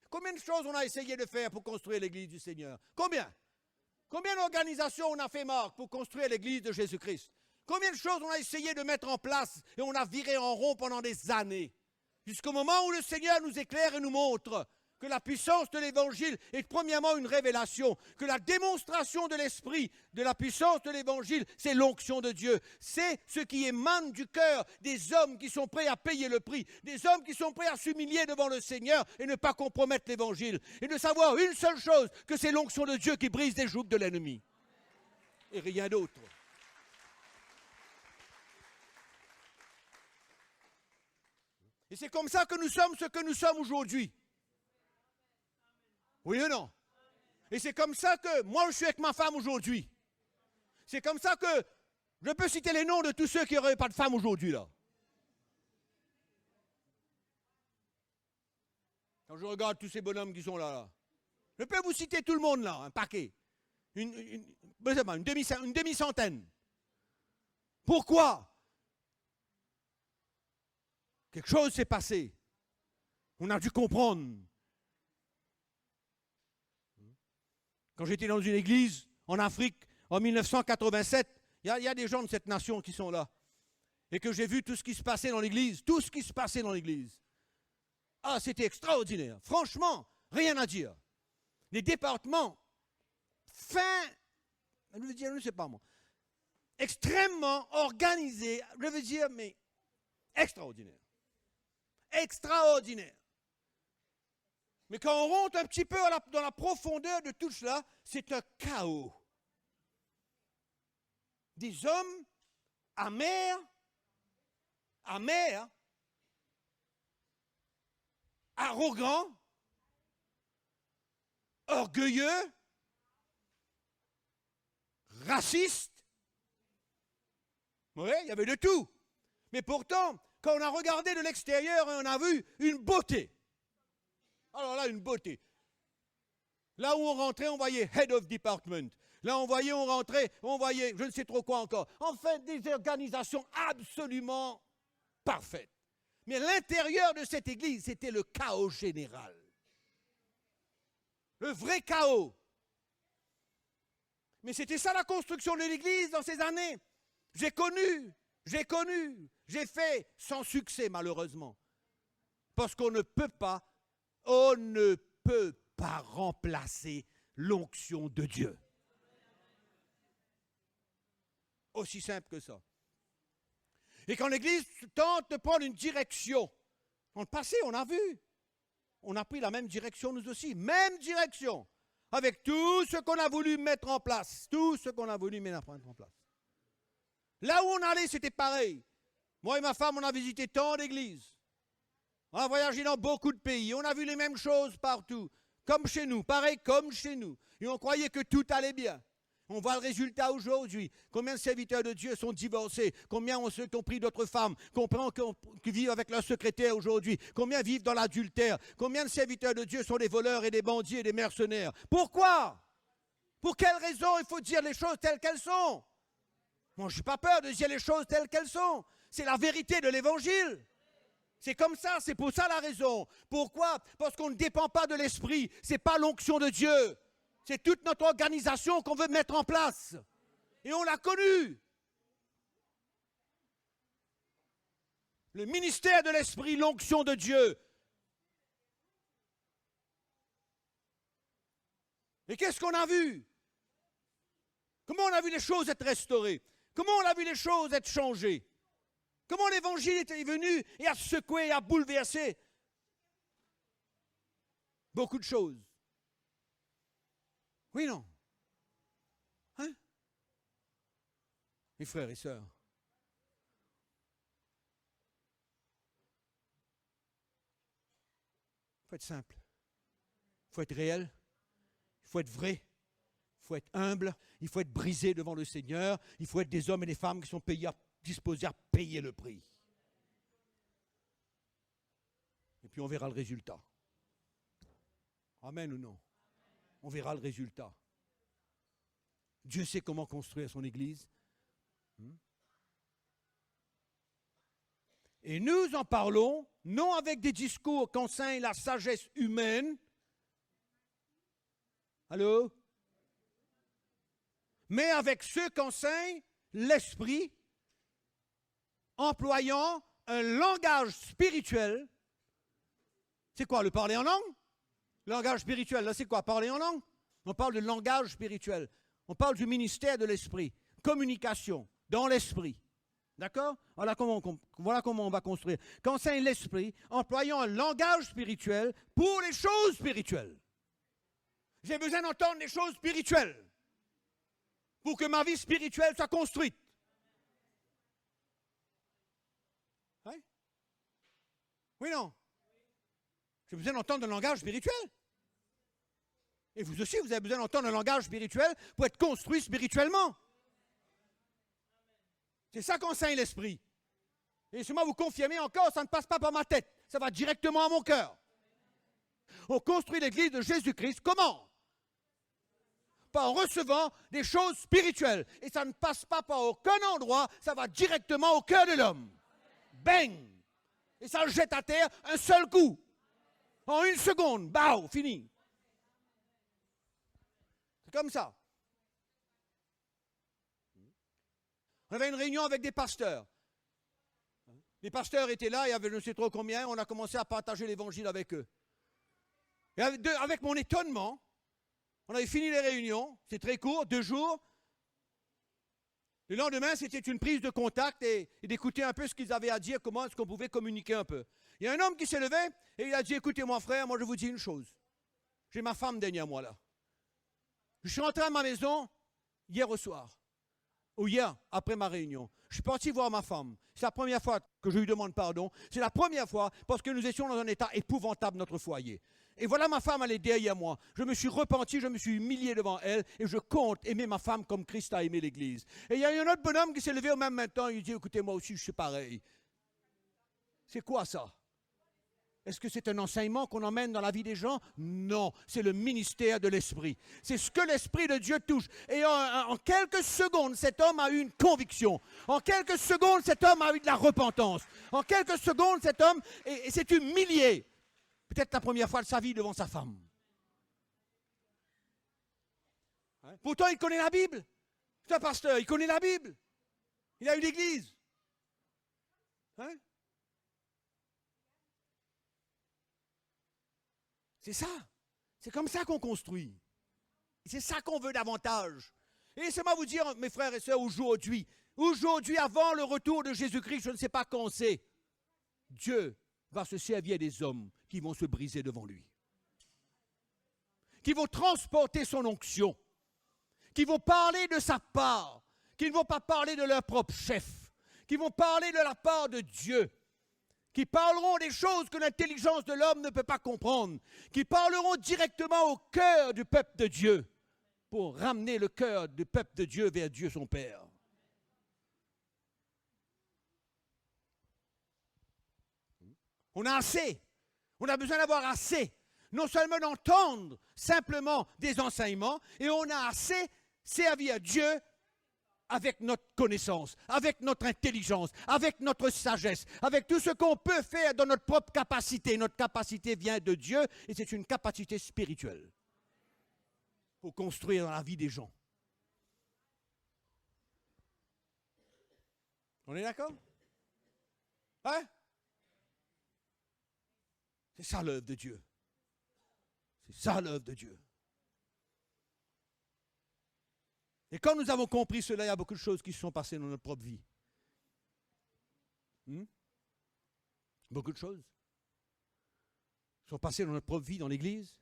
Combien de choses on a essayé de faire pour construire l'Église du Seigneur? Combien? Combien d'organisations on a fait, Marc, pour construire l'Église de Jésus-Christ? Combien de choses on a essayé de mettre en place et on a viré en rond pendant des années? Jusqu'au moment où le Seigneur nous éclaire et nous montre que la puissance de l'Évangile est premièrement une révélation, que la démonstration de l'Esprit, de la puissance de l'Évangile, c'est l'onction de Dieu. C'est ce qui émane du cœur des hommes qui sont prêts à payer le prix, des hommes qui sont prêts à s'humilier devant le Seigneur et ne pas compromettre l'Évangile. Et de savoir une seule chose, que c'est l'onction de Dieu qui brise les jougs de l'ennemi. Et rien d'autre. Et c'est comme ça que nous sommes ce que nous sommes aujourd'hui. Oui ou non? Et c'est comme ça que moi je suis avec ma femme aujourd'hui. C'est comme ça que je peux citer les noms de tous ceux qui n'auraient pas de femme aujourd'hui là. Quand je regarde tous ces bonhommes qui sont là, je peux vous citer tout le monde là, un paquet. Une demi-centaine. Pourquoi? Quelque chose s'est passé. On a dû comprendre. Quand j'étais dans une église en Afrique en 1987, il y a des gens de cette nation qui sont là. Et que j'ai vu tout ce qui se passait dans l'église. Tout ce qui se passait dans l'église. Ah, c'était extraordinaire. Franchement, rien à dire. Les départements fins, je veux dire, je ne sais pas moi, extrêmement organisés, je veux dire, mais extraordinaire. Extraordinaire. Mais quand on rentre un petit peu dans la profondeur de tout cela, c'est un chaos. Des hommes amers, arrogants, orgueilleux, racistes. Oui, il y avait de tout. Mais pourtant, quand on a regardé de l'extérieur, on a vu une beauté. Alors là, une beauté. Là où on rentrait, on voyait Head of Department. Là, on rentrait, on voyait je ne sais trop quoi encore. Enfin, des organisations absolument parfaites. Mais l'intérieur de cette église, c'était le chaos général. Le vrai chaos. Mais c'était ça la construction de l'église dans ces années. J'ai connu, j'ai fait sans succès malheureusement. Parce qu'on ne peut pas remplacer l'onction de Dieu. Aussi simple que ça. Et quand l'Église tente de prendre une direction, dans le passé, on a vu, on a pris la même direction nous aussi, même direction, avec tout ce qu'on a voulu mettre en place, Là où on allait, c'était pareil. Moi et ma femme, on a visité tant d'églises. On a voyagé dans beaucoup de pays, on a vu les mêmes choses partout, comme chez nous, pareil comme chez nous. Et on croyait que tout allait bien. On voit le résultat aujourd'hui. Combien de serviteurs de Dieu sont divorcés? Combien ont ceux qui ont pris d'autres femmes? Combien qui vivent avec leur secrétaire aujourd'hui? Combien vivent dans l'adultère? Combien de serviteurs de Dieu sont des voleurs et des bandits et des mercenaires? Pourquoi? Pour quelle raison il faut dire les choses telles qu'elles sont? Moi, je n'ai pas peur de dire les choses telles qu'elles sont. C'est la vérité de l'Évangile. C'est comme ça, c'est pour ça la raison. Pourquoi? Parce qu'on ne dépend pas de l'Esprit. Ce n'est pas l'onction de Dieu. C'est toute notre organisation qu'on veut mettre en place. Et on l'a connu. Le ministère de l'Esprit, l'onction de Dieu. Et qu'est-ce qu'on a vu? Comment on a vu les choses être restaurées? Comment on a vu les choses être changées? Comment l'Évangile est venu et a secoué et a bouleversé beaucoup de choses? Oui, non? Hein? Mes frères et sœurs, il faut être simple, il faut être réel, il faut être vrai, il faut être humble, il faut être brisé devant le Seigneur, il faut être des hommes et des femmes qui sont disposés à payer le prix. Et puis on verra le résultat. Amen ou non? On verra le résultat. Dieu sait comment construire son Église. Et nous en parlons, non avec des discours qu'enseigne la sagesse humaine. Allô? Mais avec ceux qu'enseigne l'Esprit, employant un langage spirituel. C'est quoi, le parler en langue? Le langage spirituel, là, c'est quoi? Parler en langue? On parle de langage spirituel. On parle du ministère de l'Esprit. Communication dans l'Esprit. D'accord? Voilà comment on va construire. Qu'enseigne l'Esprit, employant un langage spirituel pour les choses spirituelles. J'ai besoin d'entendre des choses spirituelles pour que ma vie spirituelle soit construite. Hein? Oui, non? J'ai besoin d'entendre un langage spirituel. Et vous aussi, vous avez besoin d'entendre un langage spirituel pour être construit spirituellement. C'est ça qu'enseigne l'Esprit. Et si moi vous confirmez encore, ça ne passe pas par ma tête. Ça va directement à mon cœur. On construit l'Église de Jésus-Christ. Comment? Pas en recevant des choses spirituelles. Et ça ne passe pas par aucun endroit, ça va directement au cœur de l'homme. Bang! Et ça le jette à terre un seul coup. En une seconde, bao, fini. C'est comme ça. On avait une réunion avec des pasteurs. Les pasteurs étaient là, il y avait je ne sais trop combien, on a commencé à partager l'évangile avec eux. Et avec mon étonnement, on avait fini les réunions, c'est très court, 2 jours. Le lendemain, c'était une prise de contact et d'écouter un peu ce qu'ils avaient à dire, comment est-ce qu'on pouvait communiquer un peu. Il y a un homme qui s'est levé et il a dit, écoutez mon frère, moi je vous dis une chose. J'ai ma femme derrière moi là. Je suis rentré à ma maison hier au soir, ou hier, après ma réunion. Je suis parti voir ma femme. C'est la première fois que je lui demande pardon. C'est la première fois parce que nous étions dans un état épouvantable, notre foyer. Et voilà ma femme, elle est derrière moi. Je me suis repenti, je me suis humilié devant elle et je compte aimer ma femme comme Christ a aimé l'Église. Et il y a eu un autre bonhomme qui s'est levé au même temps. Il dit, écoutez, moi aussi, je suis pareil. C'est quoi ça? Est-ce que c'est un enseignement qu'on emmène dans la vie des gens? Non, c'est le ministère de l'Esprit. C'est ce que l'Esprit de Dieu touche. Et en quelques secondes, cet homme a eu une conviction. En quelques secondes, cet homme a eu de la repentance. En quelques secondes, cet homme s'est humilié. Peut-être la première fois de sa vie devant sa femme. Pourtant, il connaît la Bible. C'est un pasteur, il connaît la Bible. Il a eu l'église. Hein? C'est ça. C'est comme ça qu'on construit. C'est ça qu'on veut davantage. Et laissez-moi vous dire, mes frères et sœurs, aujourd'hui, avant le retour de Jésus-Christ, je ne sais pas quand c'est, Dieu va se servir des hommes qui vont se briser devant lui. Qui vont transporter son onction. Qui vont parler de sa part. Qui ne vont pas parler de leur propre chef. Qui vont parler de la part de Dieu. Qui parleront des choses que l'intelligence de l'homme ne peut pas comprendre, qui parleront directement au cœur du peuple de Dieu, pour ramener le cœur du peuple de Dieu vers Dieu son Père. On a assez, on a besoin d'avoir assez, non seulement d'entendre simplement des enseignements, et on a assez servi à Dieu avec notre connaissance, avec notre intelligence, avec notre sagesse, avec tout ce qu'on peut faire dans notre propre capacité. Notre capacité vient de Dieu et c'est une capacité spirituelle pour construire dans la vie des gens. On est d'accord? Hein? C'est ça l'œuvre de Dieu. C'est ça l'œuvre de Dieu. Et quand nous avons compris cela, il y a beaucoup de choses qui se sont passées dans notre propre vie. Beaucoup de choses sont passées dans notre propre vie, dans l'Église,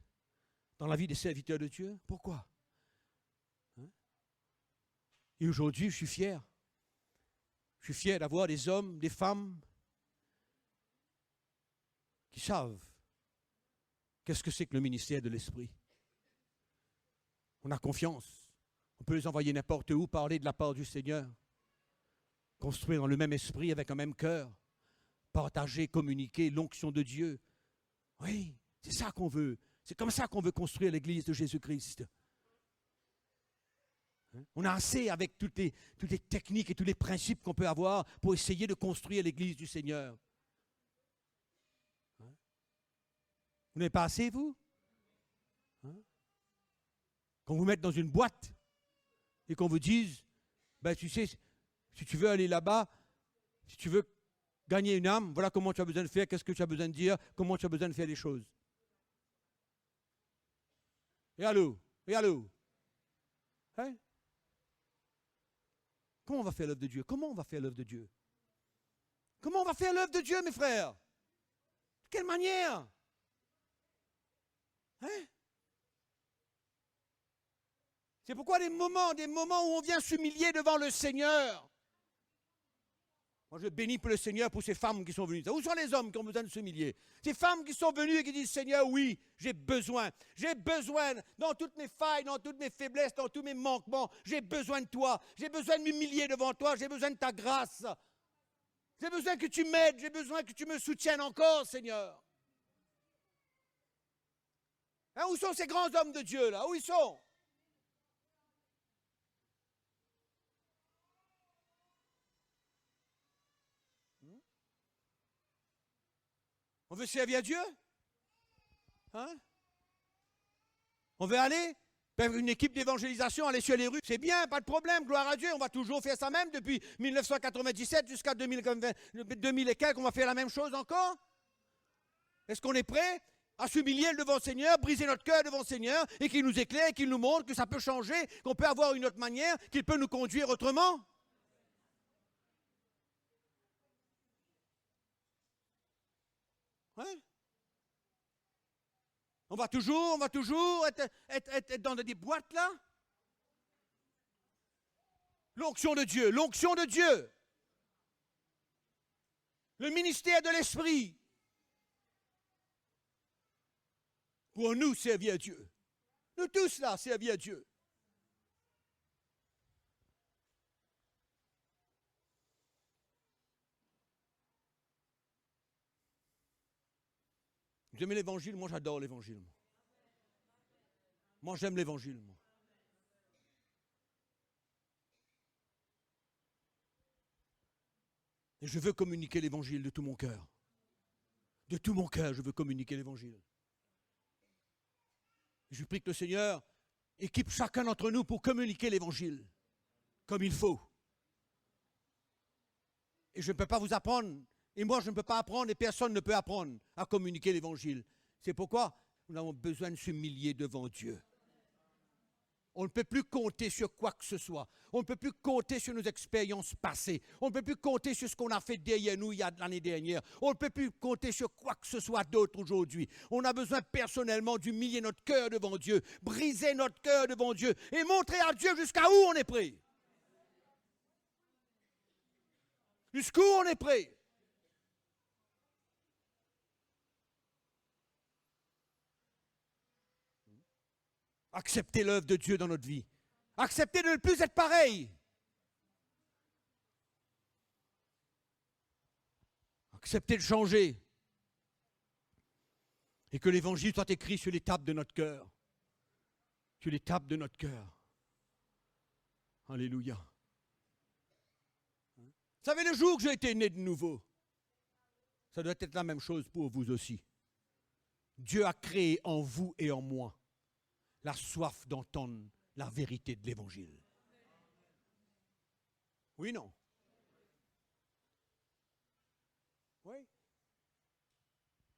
dans la vie des serviteurs de Dieu. Pourquoi? Et aujourd'hui, je suis fier. Je suis fier d'avoir des hommes, des femmes qui savent qu'est-ce que c'est que le ministère de l'Esprit. On a confiance. On peut les envoyer n'importe où, parler de la part du Seigneur, construire dans le même esprit, avec un même cœur, partager, communiquer l'onction de Dieu. Oui, c'est ça qu'on veut. C'est comme ça qu'on veut construire l'Église de Jésus-Christ. On a assez avec toutes les techniques et tous les principes qu'on peut avoir pour essayer de construire l'Église du Seigneur. Vous n'avez pas assez, vous? Qu'on vous mette dans une boîte et qu'on vous dise, ben tu sais, si tu veux aller là-bas, si tu veux gagner une âme, voilà comment tu as besoin de faire, qu'est-ce que tu as besoin de dire, comment tu as besoin de faire les choses. Et allô? Hein? Comment on va faire l'œuvre de Dieu? Comment on va faire l'œuvre de Dieu? Comment on va faire l'œuvre de Dieu, mes frères? De quelle manière? Hein? C'est pourquoi des moments où on vient s'humilier devant le Seigneur. Moi, je bénis pour le Seigneur pour ces femmes qui sont venues. Où sont les hommes qui ont besoin de s'humilier? Ces femmes qui sont venues et qui disent, Seigneur, oui, j'ai besoin, dans toutes mes failles, dans toutes mes faiblesses, dans tous mes manquements, j'ai besoin de toi, j'ai besoin de m'humilier devant toi, j'ai besoin de ta grâce. J'ai besoin que tu m'aides, j'ai besoin que tu me soutiennes encore, Seigneur. Hein, où sont ces grands hommes de Dieu, là? Où ils sont? On veut servir à Dieu? Hein? On veut aller faire une équipe d'évangélisation, aller sur les rues. C'est bien, pas de problème, gloire à Dieu. On va toujours faire ça même depuis 1997 jusqu'à 2000 et quelques. On va faire la même chose encore? Est-ce qu'on est prêt à s'humilier devant le Seigneur, briser notre cœur devant le Seigneur et qu'il nous éclaire, qu'il nous montre que ça peut changer, qu'on peut avoir une autre manière, qu'il peut nous conduire autrement? Hein? On va toujours être dans des boîtes là. L'onction de Dieu, le ministère de l'Esprit, pour nous servir à Dieu. Nous tous là, servir à Dieu. Vous aimez l'évangile? Moi, j'adore l'évangile. Moi, j'aime l'évangile. Moi. Et je veux communiquer l'évangile de tout mon cœur. De tout mon cœur, je veux communiquer l'évangile. Je prie que le Seigneur équipe chacun d'entre nous pour communiquer l'évangile comme il faut. Et je ne peux pas vous apprendre, et moi je ne peux pas apprendre, et personne ne peut apprendre à communiquer l'évangile. C'est pourquoi nous avons besoin de s'humilier devant Dieu. On ne peut plus compter sur quoi que ce soit. On ne peut plus compter sur nos expériences passées. On ne peut plus compter sur ce qu'on a fait derrière nous il y a l'année dernière. On ne peut plus compter sur quoi que ce soit d'autre aujourd'hui. On a besoin personnellement d'humilier notre cœur devant Dieu, briser notre cœur devant Dieu et montrer à Dieu jusqu'à où on est prêt. Jusqu'où on est prêt. Accepter l'œuvre de Dieu dans notre vie. Accepter de ne plus être pareil. Accepter de changer. Et que l'évangile soit écrit sur les tables de notre cœur. Sur les tables de notre cœur. Alléluia. Vous savez, le jour que j'ai été né de nouveau, ça doit être la même chose pour vous aussi. Dieu a créé en vous et en moi la soif d'entendre la vérité de l'Évangile. Oui, non? Oui.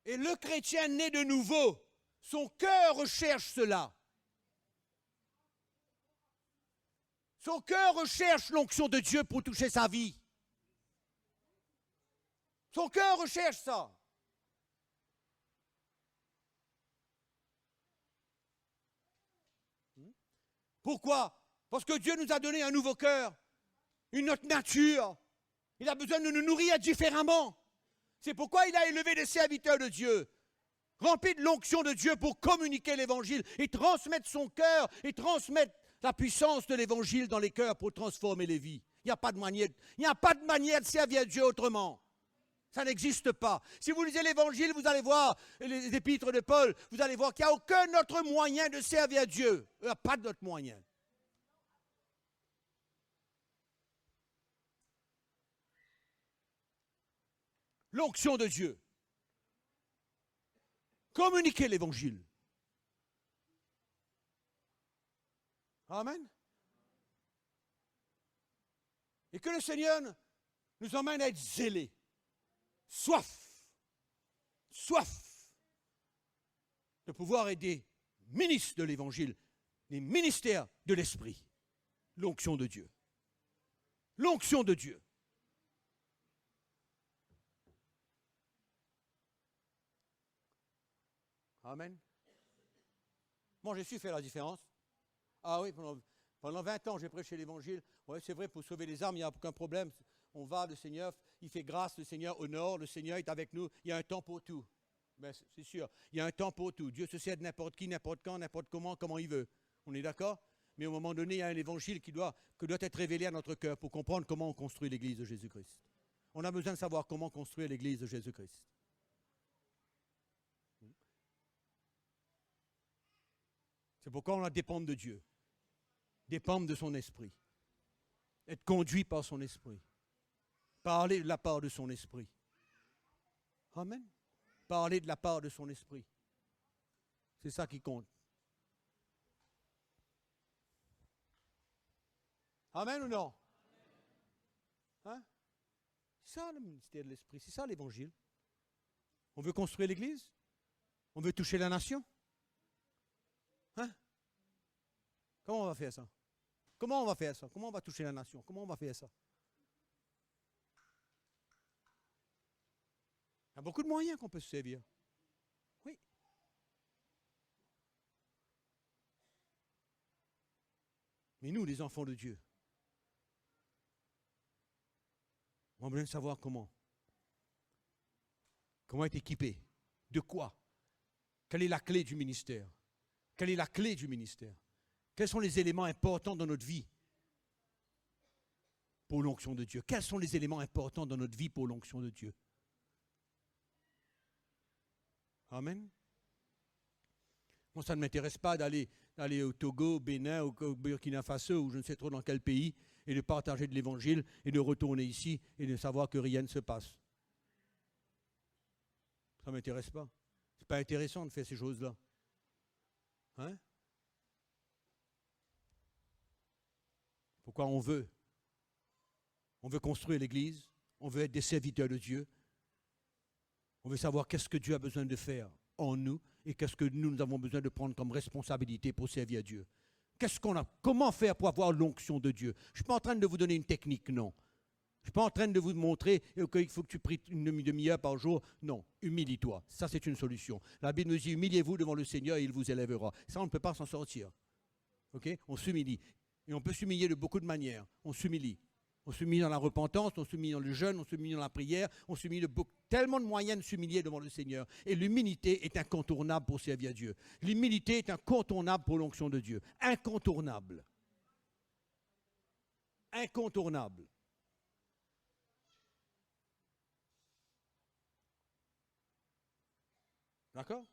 Et le chrétien né de nouveau, son cœur recherche cela. Son cœur recherche l'onction de Dieu pour toucher sa vie. Son cœur recherche ça. Pourquoi? Parce que Dieu nous a donné un nouveau cœur, une autre nature. Il a besoin de nous nourrir différemment. C'est pourquoi il a élevé des serviteurs de Dieu, remplis de l'onction de Dieu pour communiquer l'évangile et transmettre son cœur et transmettre la puissance de l'évangile dans les cœurs pour transformer les vies. Il n'y a pas de manière de servir Dieu autrement. Ça n'existe pas. Si vous lisez l'évangile, vous allez voir les épîtres de Paul, vous allez voir qu'il n'y a aucun autre moyen de servir Dieu. Il n'y a pas d'autre moyen. L'onction de Dieu. Communiquer l'évangile. Amen. Et que le Seigneur nous emmène à être zélés. Soif de pouvoir aider ministres de l'Évangile, les ministères de l'Esprit, l'onction de Dieu. L'onction de Dieu. Amen. Moi, j'ai su faire la différence. Ah oui, pendant 20 ans, j'ai prêché l'Évangile. Oui, c'est vrai, pour sauver les âmes, il n'y a aucun problème. On va, le Seigneur, il fait grâce, le Seigneur honore, le Seigneur est avec nous. Il y a un temps pour tout. Ben, c'est sûr, il y a un temps pour tout. Dieu se sert de n'importe qui, n'importe quand, n'importe comment il veut. On est d'accord? Mais au moment donné, il y a un évangile qui doit être révélé à notre cœur pour comprendre comment on construit l'Église de Jésus-Christ. On a besoin de savoir comment construire l'Église de Jésus-Christ. C'est pourquoi on a dépendre de Dieu, dépendre de son esprit, être conduit par son esprit. Parler de la part de son esprit. Amen. Parler de la part de son esprit. C'est ça qui compte. Amen ou non? Hein? C'est ça le ministère de l'esprit, c'est ça l'évangile. On veut construire l'église? On veut toucher la nation? Hein? Comment on va faire ça? Comment on va faire ça? Comment on va toucher la nation? Comment on va faire ça? Il y a beaucoup de moyens qu'on peut se servir. Oui. Mais nous, les enfants de Dieu, on a besoin de savoir comment. Comment être équipé? De quoi? Quelle est la clé du ministère? Quelle est la clé du ministère? Quels sont les éléments importants dans notre vie pour l'onction de Dieu? Quels sont les éléments importants dans notre vie pour l'onction de Dieu? Amen. Moi, ça ne m'intéresse pas d'aller au Togo, au Bénin, au Burkina Faso, ou je ne sais trop dans quel pays, et de partager de l'évangile, et de retourner ici, et de savoir que rien ne se passe. Ça ne m'intéresse pas. Ce n'est pas intéressant de faire ces choses-là. Hein? Pourquoi on veut? On veut construire l'Église, on veut être des serviteurs de Dieu, on veut savoir qu'est-ce que Dieu a besoin de faire en nous et qu'est-ce que nous avons besoin de prendre comme responsabilité pour servir Dieu. Comment faire pour avoir l'onction de Dieu? Je ne suis pas en train de vous donner une technique, non. Je ne suis pas en train de vous montrer qu'il faut que tu pries une demi-heure par jour. Non, humilie-toi. Ça, c'est une solution. La Bible nous dit, humiliez-vous devant le Seigneur et il vous élèvera. Ça, on ne peut pas s'en sortir. Okay? On s'humilie. Et on peut s'humilier de beaucoup de manières. On s'humilie. On s'humilie dans la repentance, on s'humilie dans le jeûne, on s'humilie dans la prière, on s'humilie de tellement de moyens de s'humilier devant le Seigneur. Et l'humilité est incontournable pour servir Dieu. L'humilité est incontournable pour l'onction de Dieu. Incontournable. Incontournable. D'accord?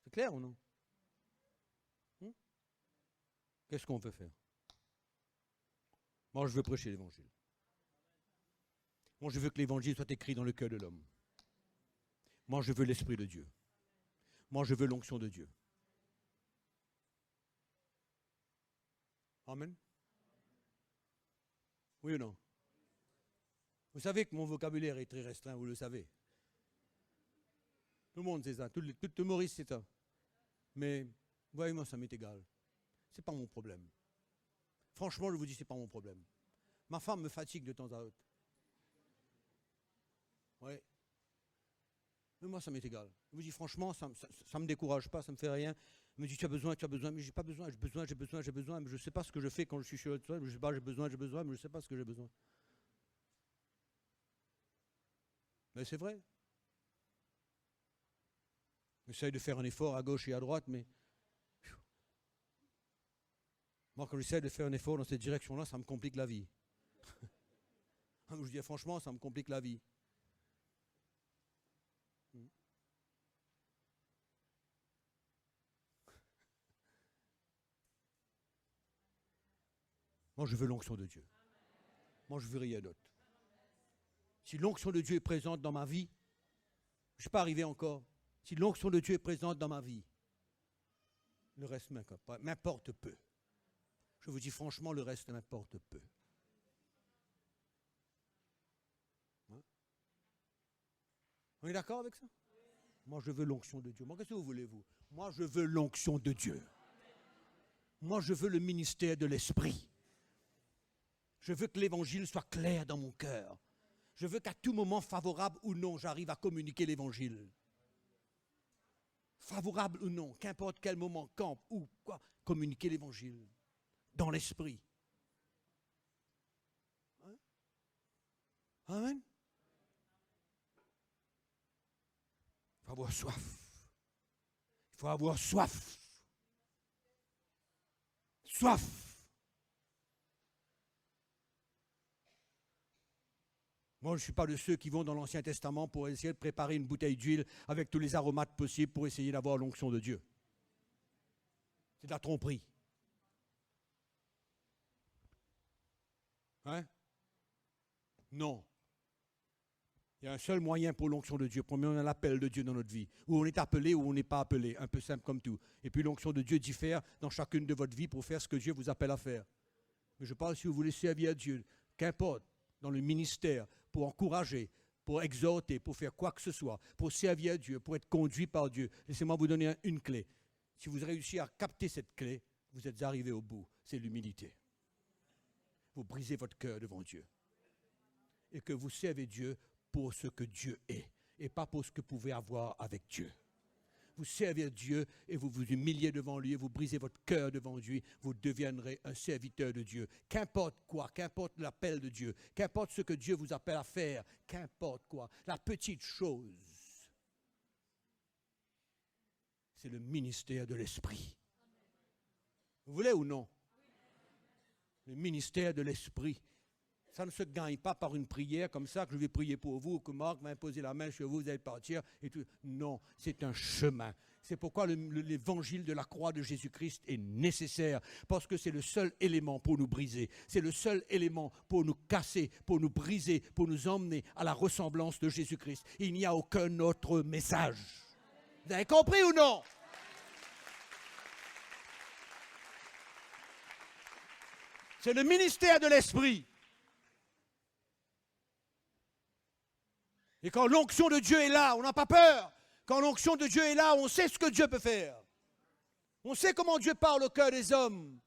C'est clair ou non? Qu'est-ce qu'on veut faire? Moi, je veux prêcher l'évangile. Moi, je veux que l'évangile soit écrit dans le cœur de l'homme. Moi, je veux l'Esprit de Dieu. Moi, je veux l'onction de Dieu. Amen. Oui ou non? Vous savez que mon vocabulaire est très restreint, vous le savez. Tout le monde sait ça, tout humoriste sait ça. Mais, voyez, moi, ça m'est égal. Ce n'est pas mon problème. Franchement, je vous dis, ce n'est pas mon problème. Ma femme me fatigue de temps à autre. Oui. Mais moi, ça m'est égal. Je vous dis, franchement, ça ne me décourage pas, ça ne me fait rien. Elle me dit, tu as besoin, mais j'ai pas besoin, j'ai besoin, mais je ne sais pas ce que je fais quand je suis chez toi. Je ne sais pas, j'ai besoin, mais je ne sais pas ce que j'ai besoin. Mais c'est vrai. J'essaye de faire un effort à gauche et à droite, mais moi, quand j'essaie de faire un effort dans cette direction-là, ça me complique la vie. Je vous dis franchement, ça me complique la vie. Moi, je veux l'onction de Dieu. Moi, je veux rien d'autre. Si l'onction de Dieu est présente dans ma vie, je ne suis pas arrivé encore. Si l'onction de Dieu est présente dans ma vie, le reste m'importe peu. Je vous dis franchement, le reste m'importe peu. Hein? On est d'accord avec ça? Moi, je veux l'onction de Dieu. Moi, qu'est-ce que vous voulez, vous? Moi, je veux l'onction de Dieu. Moi, je veux le ministère de l'Esprit. Je veux que l'Évangile soit clair dans mon cœur. Je veux qu'à tout moment, favorable ou non, j'arrive à communiquer l'Évangile. Favorable ou non, qu'importe quel moment, quand, où, quoi, communiquer l'Évangile. Dans l'Esprit. Hein? Amen. Il faut avoir soif. Il faut avoir soif. Soif. Moi, je ne suis pas de ceux qui vont dans l'Ancien Testament pour essayer de préparer une bouteille d'huile avec tous les aromates possibles pour essayer d'avoir l'onction de Dieu. C'est de la tromperie. Hein? Non. Il y a un seul moyen pour l'onction de Dieu. Premièrement, on a l'appel de Dieu dans notre vie. Où on est appelé ou on n'est pas appelé. Un peu simple comme tout. Et puis l'onction de Dieu diffère dans chacune de votre vie pour faire ce que Dieu vous appelle à faire. Mais je parle si vous voulez servir à Dieu. Qu'importe, dans le ministère, pour encourager, pour exhorter, pour faire quoi que ce soit, pour servir à Dieu, pour être conduit par Dieu. Laissez-moi vous donner une clé. Si vous réussissez à capter cette clé, vous êtes arrivé au bout. C'est l'humilité. Vous brisez votre cœur devant Dieu. Et que vous servez Dieu pour ce que Dieu est et pas pour ce que vous pouvez avoir avec Dieu. Vous servez Dieu et vous vous humiliez devant lui et vous brisez votre cœur devant lui, vous deviendrez un serviteur de Dieu. Qu'importe quoi, qu'importe l'appel de Dieu, qu'importe ce que Dieu vous appelle à faire, qu'importe quoi, la petite chose, c'est le ministère de l'Esprit. Vous voulez ou non? Le ministère de l'Esprit. Ça ne se gagne pas par une prière comme ça, que je vais prier pour vous, que Marc va imposer la main sur vous, vous allez partir. Et tout. Non, c'est un chemin. C'est pourquoi l'évangile de la croix de Jésus-Christ est nécessaire, parce que c'est le seul élément pour nous briser. C'est le seul élément pour nous casser, pour nous briser, pour nous emmener à la ressemblance de Jésus-Christ. Il n'y a aucun autre message. Vous avez compris ou non? C'est le ministère de l'Esprit. Et quand l'onction de Dieu est là, on n'a pas peur. Quand l'onction de Dieu est là, on sait ce que Dieu peut faire. On sait comment Dieu parle au cœur des hommes.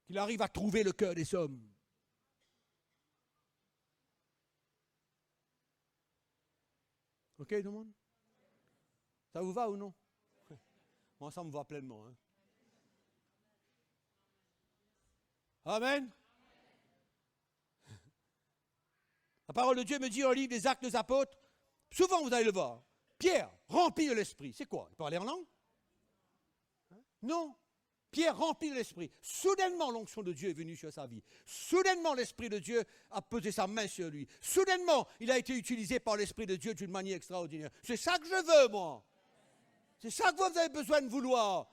Qu'il arrive à trouver le cœur des hommes. OK, tout le monde? Ça vous va ou non? Moi, ça me va pleinement. Hein? Amen. La parole de Dieu me dit au livre des Actes des Apôtres, souvent vous allez le voir, Pierre, rempli de l'Esprit. C'est quoi? Il parlait en langue? Non. Pierre, rempli de l'Esprit. Soudainement, l'onction de Dieu est venue sur sa vie. Soudainement, l'Esprit de Dieu a posé sa main sur lui. Soudainement, il a été utilisé par l'Esprit de Dieu d'une manière extraordinaire. C'est ça que je veux, moi. C'est ça que vous avez besoin de vouloir.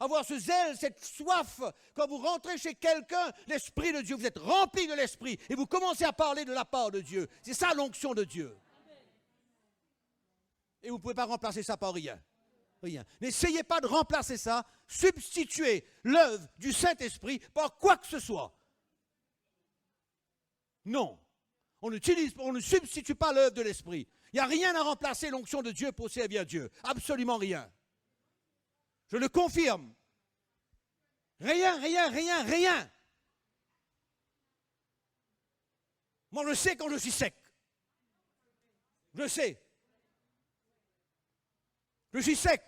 Avoir ce zèle, cette soif, quand vous rentrez chez quelqu'un, l'Esprit de Dieu, vous êtes rempli de l'Esprit et vous commencez à parler de la part de Dieu. C'est ça l'onction de Dieu. Et vous ne pouvez pas remplacer ça par rien. Rien. N'essayez pas de remplacer ça, substituer l'œuvre du Saint-Esprit par quoi que ce soit. Non. On ne substitue pas l'œuvre de l'Esprit. Il n'y a rien à remplacer l'onction de Dieu pour servir Dieu. Absolument rien. Je le confirme. Rien, rien, rien, rien. Moi, je sais quand je suis sec. Je sais. Je suis sec.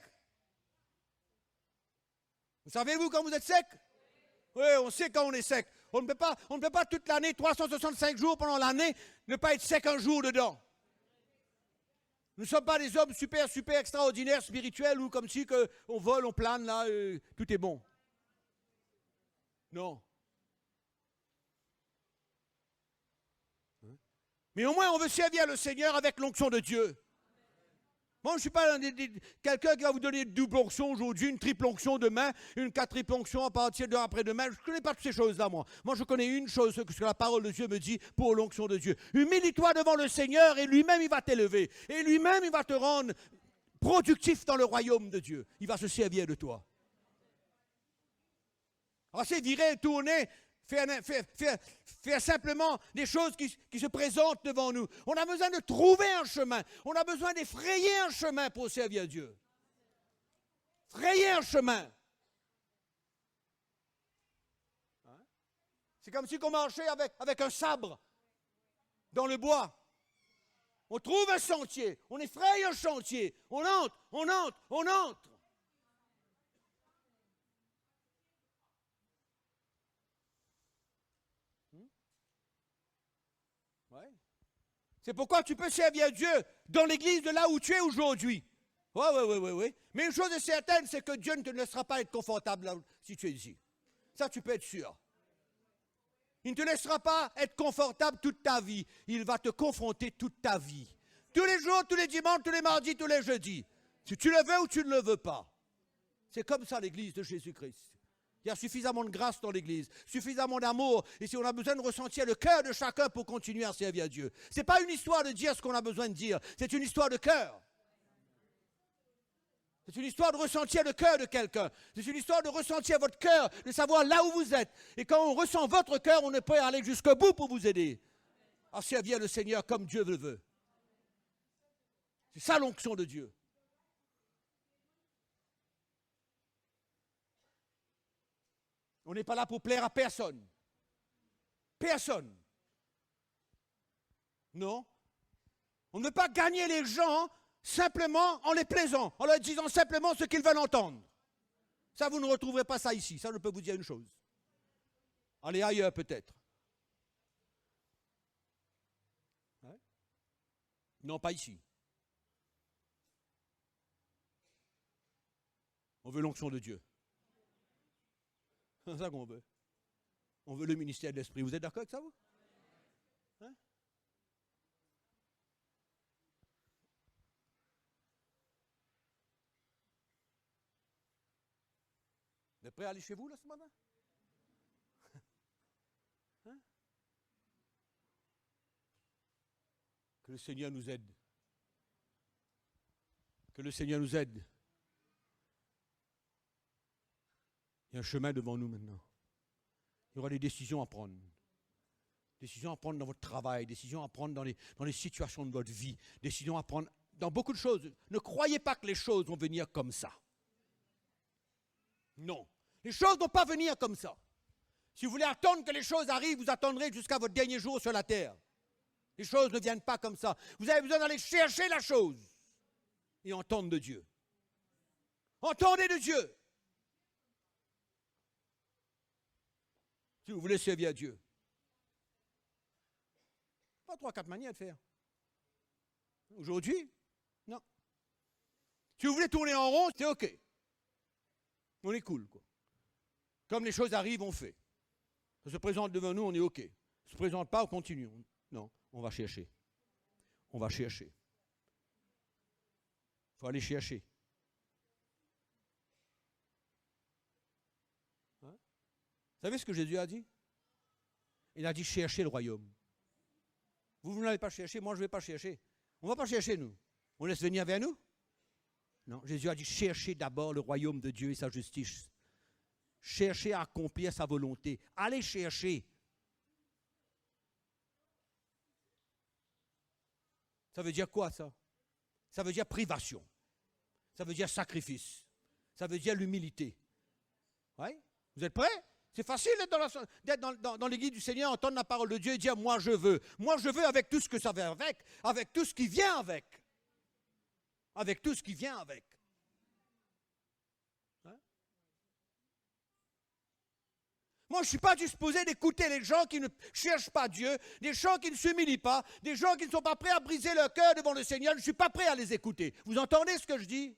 Vous savez-vous quand vous êtes sec? Oui, on sait quand on est sec. On ne peut pas toute l'année, 365 jours pendant l'année, ne pas être sec un jour dedans. Nous ne sommes pas des hommes super, super extraordinaires, spirituels, ou comme si on vole, on plane, là, tout est bon. Non. Mais au moins, on veut servir le Seigneur avec l'onction de Dieu. Moi, je ne suis pas quelqu'un qui va vous donner une double onction aujourd'hui, une triple onction demain, une quadruple onction à partir de après-demain. Je ne connais pas toutes ces choses-là, moi. Moi, je connais une chose, ce que la parole de Dieu me dit pour l'onction de Dieu. Humilie-toi devant le Seigneur et lui-même, il va t'élever. Et lui-même, il va te rendre productif dans le royaume de Dieu. Il va se servir de toi. Alors, c'est virer, tourner, faire simplement des choses qui se présentent devant nous. On a besoin de trouver un chemin. On a besoin d'effrayer un chemin pour servir Dieu. Frayer un chemin. C'est comme si on marchait avec un sabre dans le bois. On trouve un sentier, on effraie un chantier, on entre, on entre, on entre. Ouais. C'est pourquoi tu peux servir Dieu dans l'église de là où tu es aujourd'hui. Oui. Mais une chose est certaine, c'est que Dieu ne te laissera pas être confortable là, si tu es ici. Ça, tu peux être sûr. Il ne te laissera pas être confortable toute ta vie. Il va te confronter toute ta vie. Tous les jours, tous les dimanches, tous les mardis, tous les jeudis. Si tu le veux ou tu ne le veux pas. C'est comme ça l'église de Jésus-Christ. Il y a suffisamment de grâce dans l'église, suffisamment d'amour. Et si on a besoin de ressentir le cœur de chacun pour continuer à servir Dieu. Ce n'est pas une histoire de dire ce qu'on a besoin de dire. C'est une histoire de cœur. C'est une histoire de ressentir le cœur de quelqu'un. C'est une histoire de ressentir votre cœur, de savoir là où vous êtes. Et quand on ressent votre cœur, on peut aller jusqu'au bout pour vous aider à servir le Seigneur comme Dieu le veut. C'est ça l'onction de Dieu. On n'est pas là pour plaire à personne. Personne. Non. On ne veut pas gagner les gens simplement en les plaisant, en leur disant simplement ce qu'ils veulent entendre. Ça, vous ne retrouverez pas ça ici. Ça, je peux vous dire une chose. Allez ailleurs peut-être. Hein? Non, pas ici. On veut l'onction de Dieu. C'est ça qu'on veut. On veut le ministère de l'Esprit. Vous êtes d'accord avec ça, vous? Hein? Vous êtes prêts à aller chez vous, là, ce matin? Hein? Que le Seigneur nous aide. Que le Seigneur nous aide. Il y a un chemin devant nous maintenant. Il y aura des décisions à prendre. Décisions à prendre dans votre travail, décisions à prendre dans les situations de votre vie, décisions à prendre dans beaucoup de choses. Ne croyez pas que les choses vont venir comme ça. Non. Les choses ne vont pas venir comme ça. Si vous voulez attendre que les choses arrivent, vous attendrez jusqu'à votre dernier jour sur la terre. Les choses ne viennent pas comme ça. Vous avez besoin d'aller chercher la chose et entendre de Dieu. Entendez de Dieu. Si vous voulez servir à Dieu. Pas 3-4 manières de faire. Aujourd'hui, non. Si vous voulez tourner en rond, c'est OK. On est cool, quoi. Comme les choses arrivent, on fait. Ça se présente devant nous, on est OK. Ça ne se présente pas, on continue. Non, on va chercher. On va chercher. Il faut aller chercher. Hein? Vous savez ce que Jésus a dit? Il a dit chercher le royaume. Vous n'allez pas chercher, moi je ne vais pas chercher. On ne va pas chercher, nous. On laisse venir vers nous? Non, Jésus a dit cherchez d'abord le royaume de Dieu et sa justice. Cherchez à accomplir sa volonté. Allez chercher. Ça veut dire quoi, ça? Ça veut dire privation. Ça veut dire sacrifice. Ça veut dire l'humilité. Oui? Vous êtes prêts? C'est facile d'être dans l'église du Seigneur, entendre la parole de Dieu et dire moi je veux. Moi je veux avec tout ce que ça va avec tout ce qui vient avec. Avec tout ce qui vient avec. Hein? Moi, je ne suis pas disposé d'écouter les gens qui ne cherchent pas Dieu, des gens qui ne s'humilient pas, des gens qui ne sont pas prêts à briser leur cœur devant le Seigneur. Je ne suis pas prêt à les écouter. Vous entendez ce que je dis?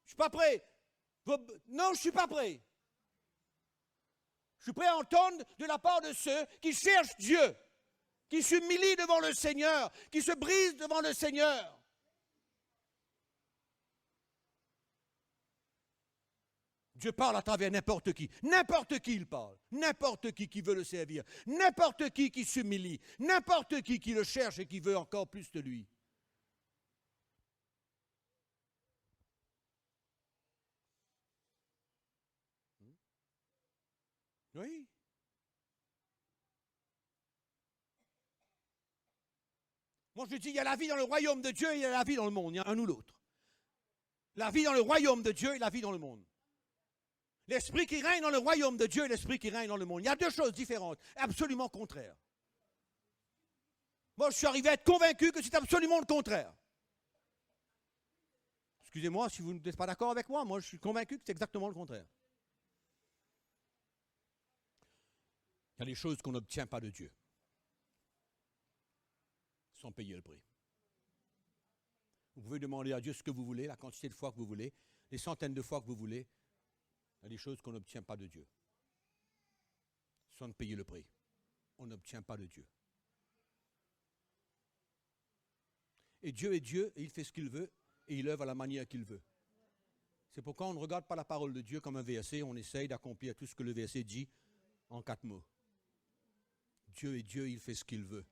Je ne suis pas prêt. Non, je ne suis pas prêt. Je suis prêt à entendre de la part de ceux qui cherchent Dieu, qui s'humilient devant le Seigneur, qui se brisent devant le Seigneur. Dieu parle à travers n'importe qui il parle, n'importe qui veut le servir, n'importe qui s'humilie, n'importe qui le cherche et qui veut encore plus de lui. Oui. Moi je dis, il y a la vie dans le royaume de Dieu et il y a la vie dans le monde, il y a un ou l'autre. La vie dans le royaume de Dieu et la vie dans le monde. L'esprit qui règne dans le royaume de Dieu et l'esprit qui règne dans le monde. Il y a deux choses différentes, absolument contraires. Moi, je suis arrivé à être convaincu que c'est absolument le contraire. Excusez-moi si vous n'êtes pas d'accord avec moi, moi je suis convaincu que c'est exactement le contraire. Il y a des choses qu'on n'obtient pas de Dieu, sans payer le prix. Vous pouvez demander à Dieu ce que vous voulez, la quantité de fois que vous voulez, les centaines de fois que vous voulez. Il y a des choses qu'on n'obtient pas de Dieu. Sans payer le prix. On n'obtient pas de Dieu. Et Dieu est Dieu, et il fait ce qu'il veut, et il œuvre à la manière qu'il veut. C'est pourquoi on ne regarde pas la parole de Dieu comme un verset, on essaye d'accomplir tout ce que le verset dit en 4 mots. Dieu est Dieu, il fait ce qu'il veut.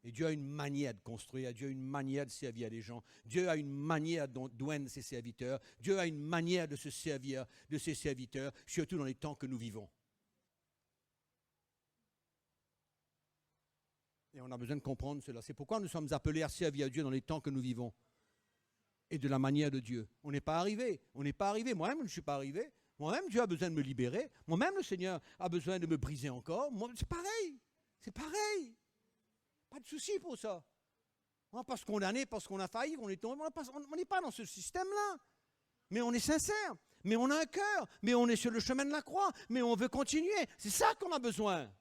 Et Dieu a une manière de construire, Dieu a une manière de servir les gens, Dieu a une manière dont douane ses serviteurs, Dieu a une manière de se servir de ses serviteurs, surtout dans les temps que nous vivons. Et on a besoin de comprendre cela. C'est pourquoi nous sommes appelés à servir Dieu dans les temps que nous vivons. Et de la manière de Dieu. On n'est pas arrivé. Moi-même, je ne suis pas arrivé. Moi-même, Dieu a besoin de me libérer. Moi-même, le Seigneur a besoin de me briser encore. Moi, c'est pareil. C'est pareil. Pas de souci pour ça. On ne va pas se condamner parce qu'on a failli, on n'est pas dans ce système-là. Mais on est sincère, mais on a un cœur, mais on est sur le chemin de la croix, mais on veut continuer. C'est ça qu'on a besoin.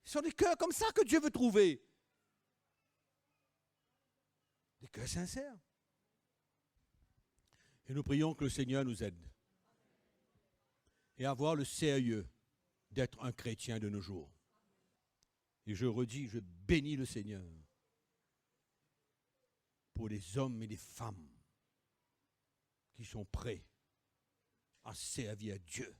Ce sont des cœurs comme ça que Dieu veut trouver. Des cœurs sincères. Et nous prions que le Seigneur nous aide et avoir le sérieux d'être un chrétien de nos jours. Et je redis, je bénis le Seigneur pour les hommes et les femmes qui sont prêts à servir Dieu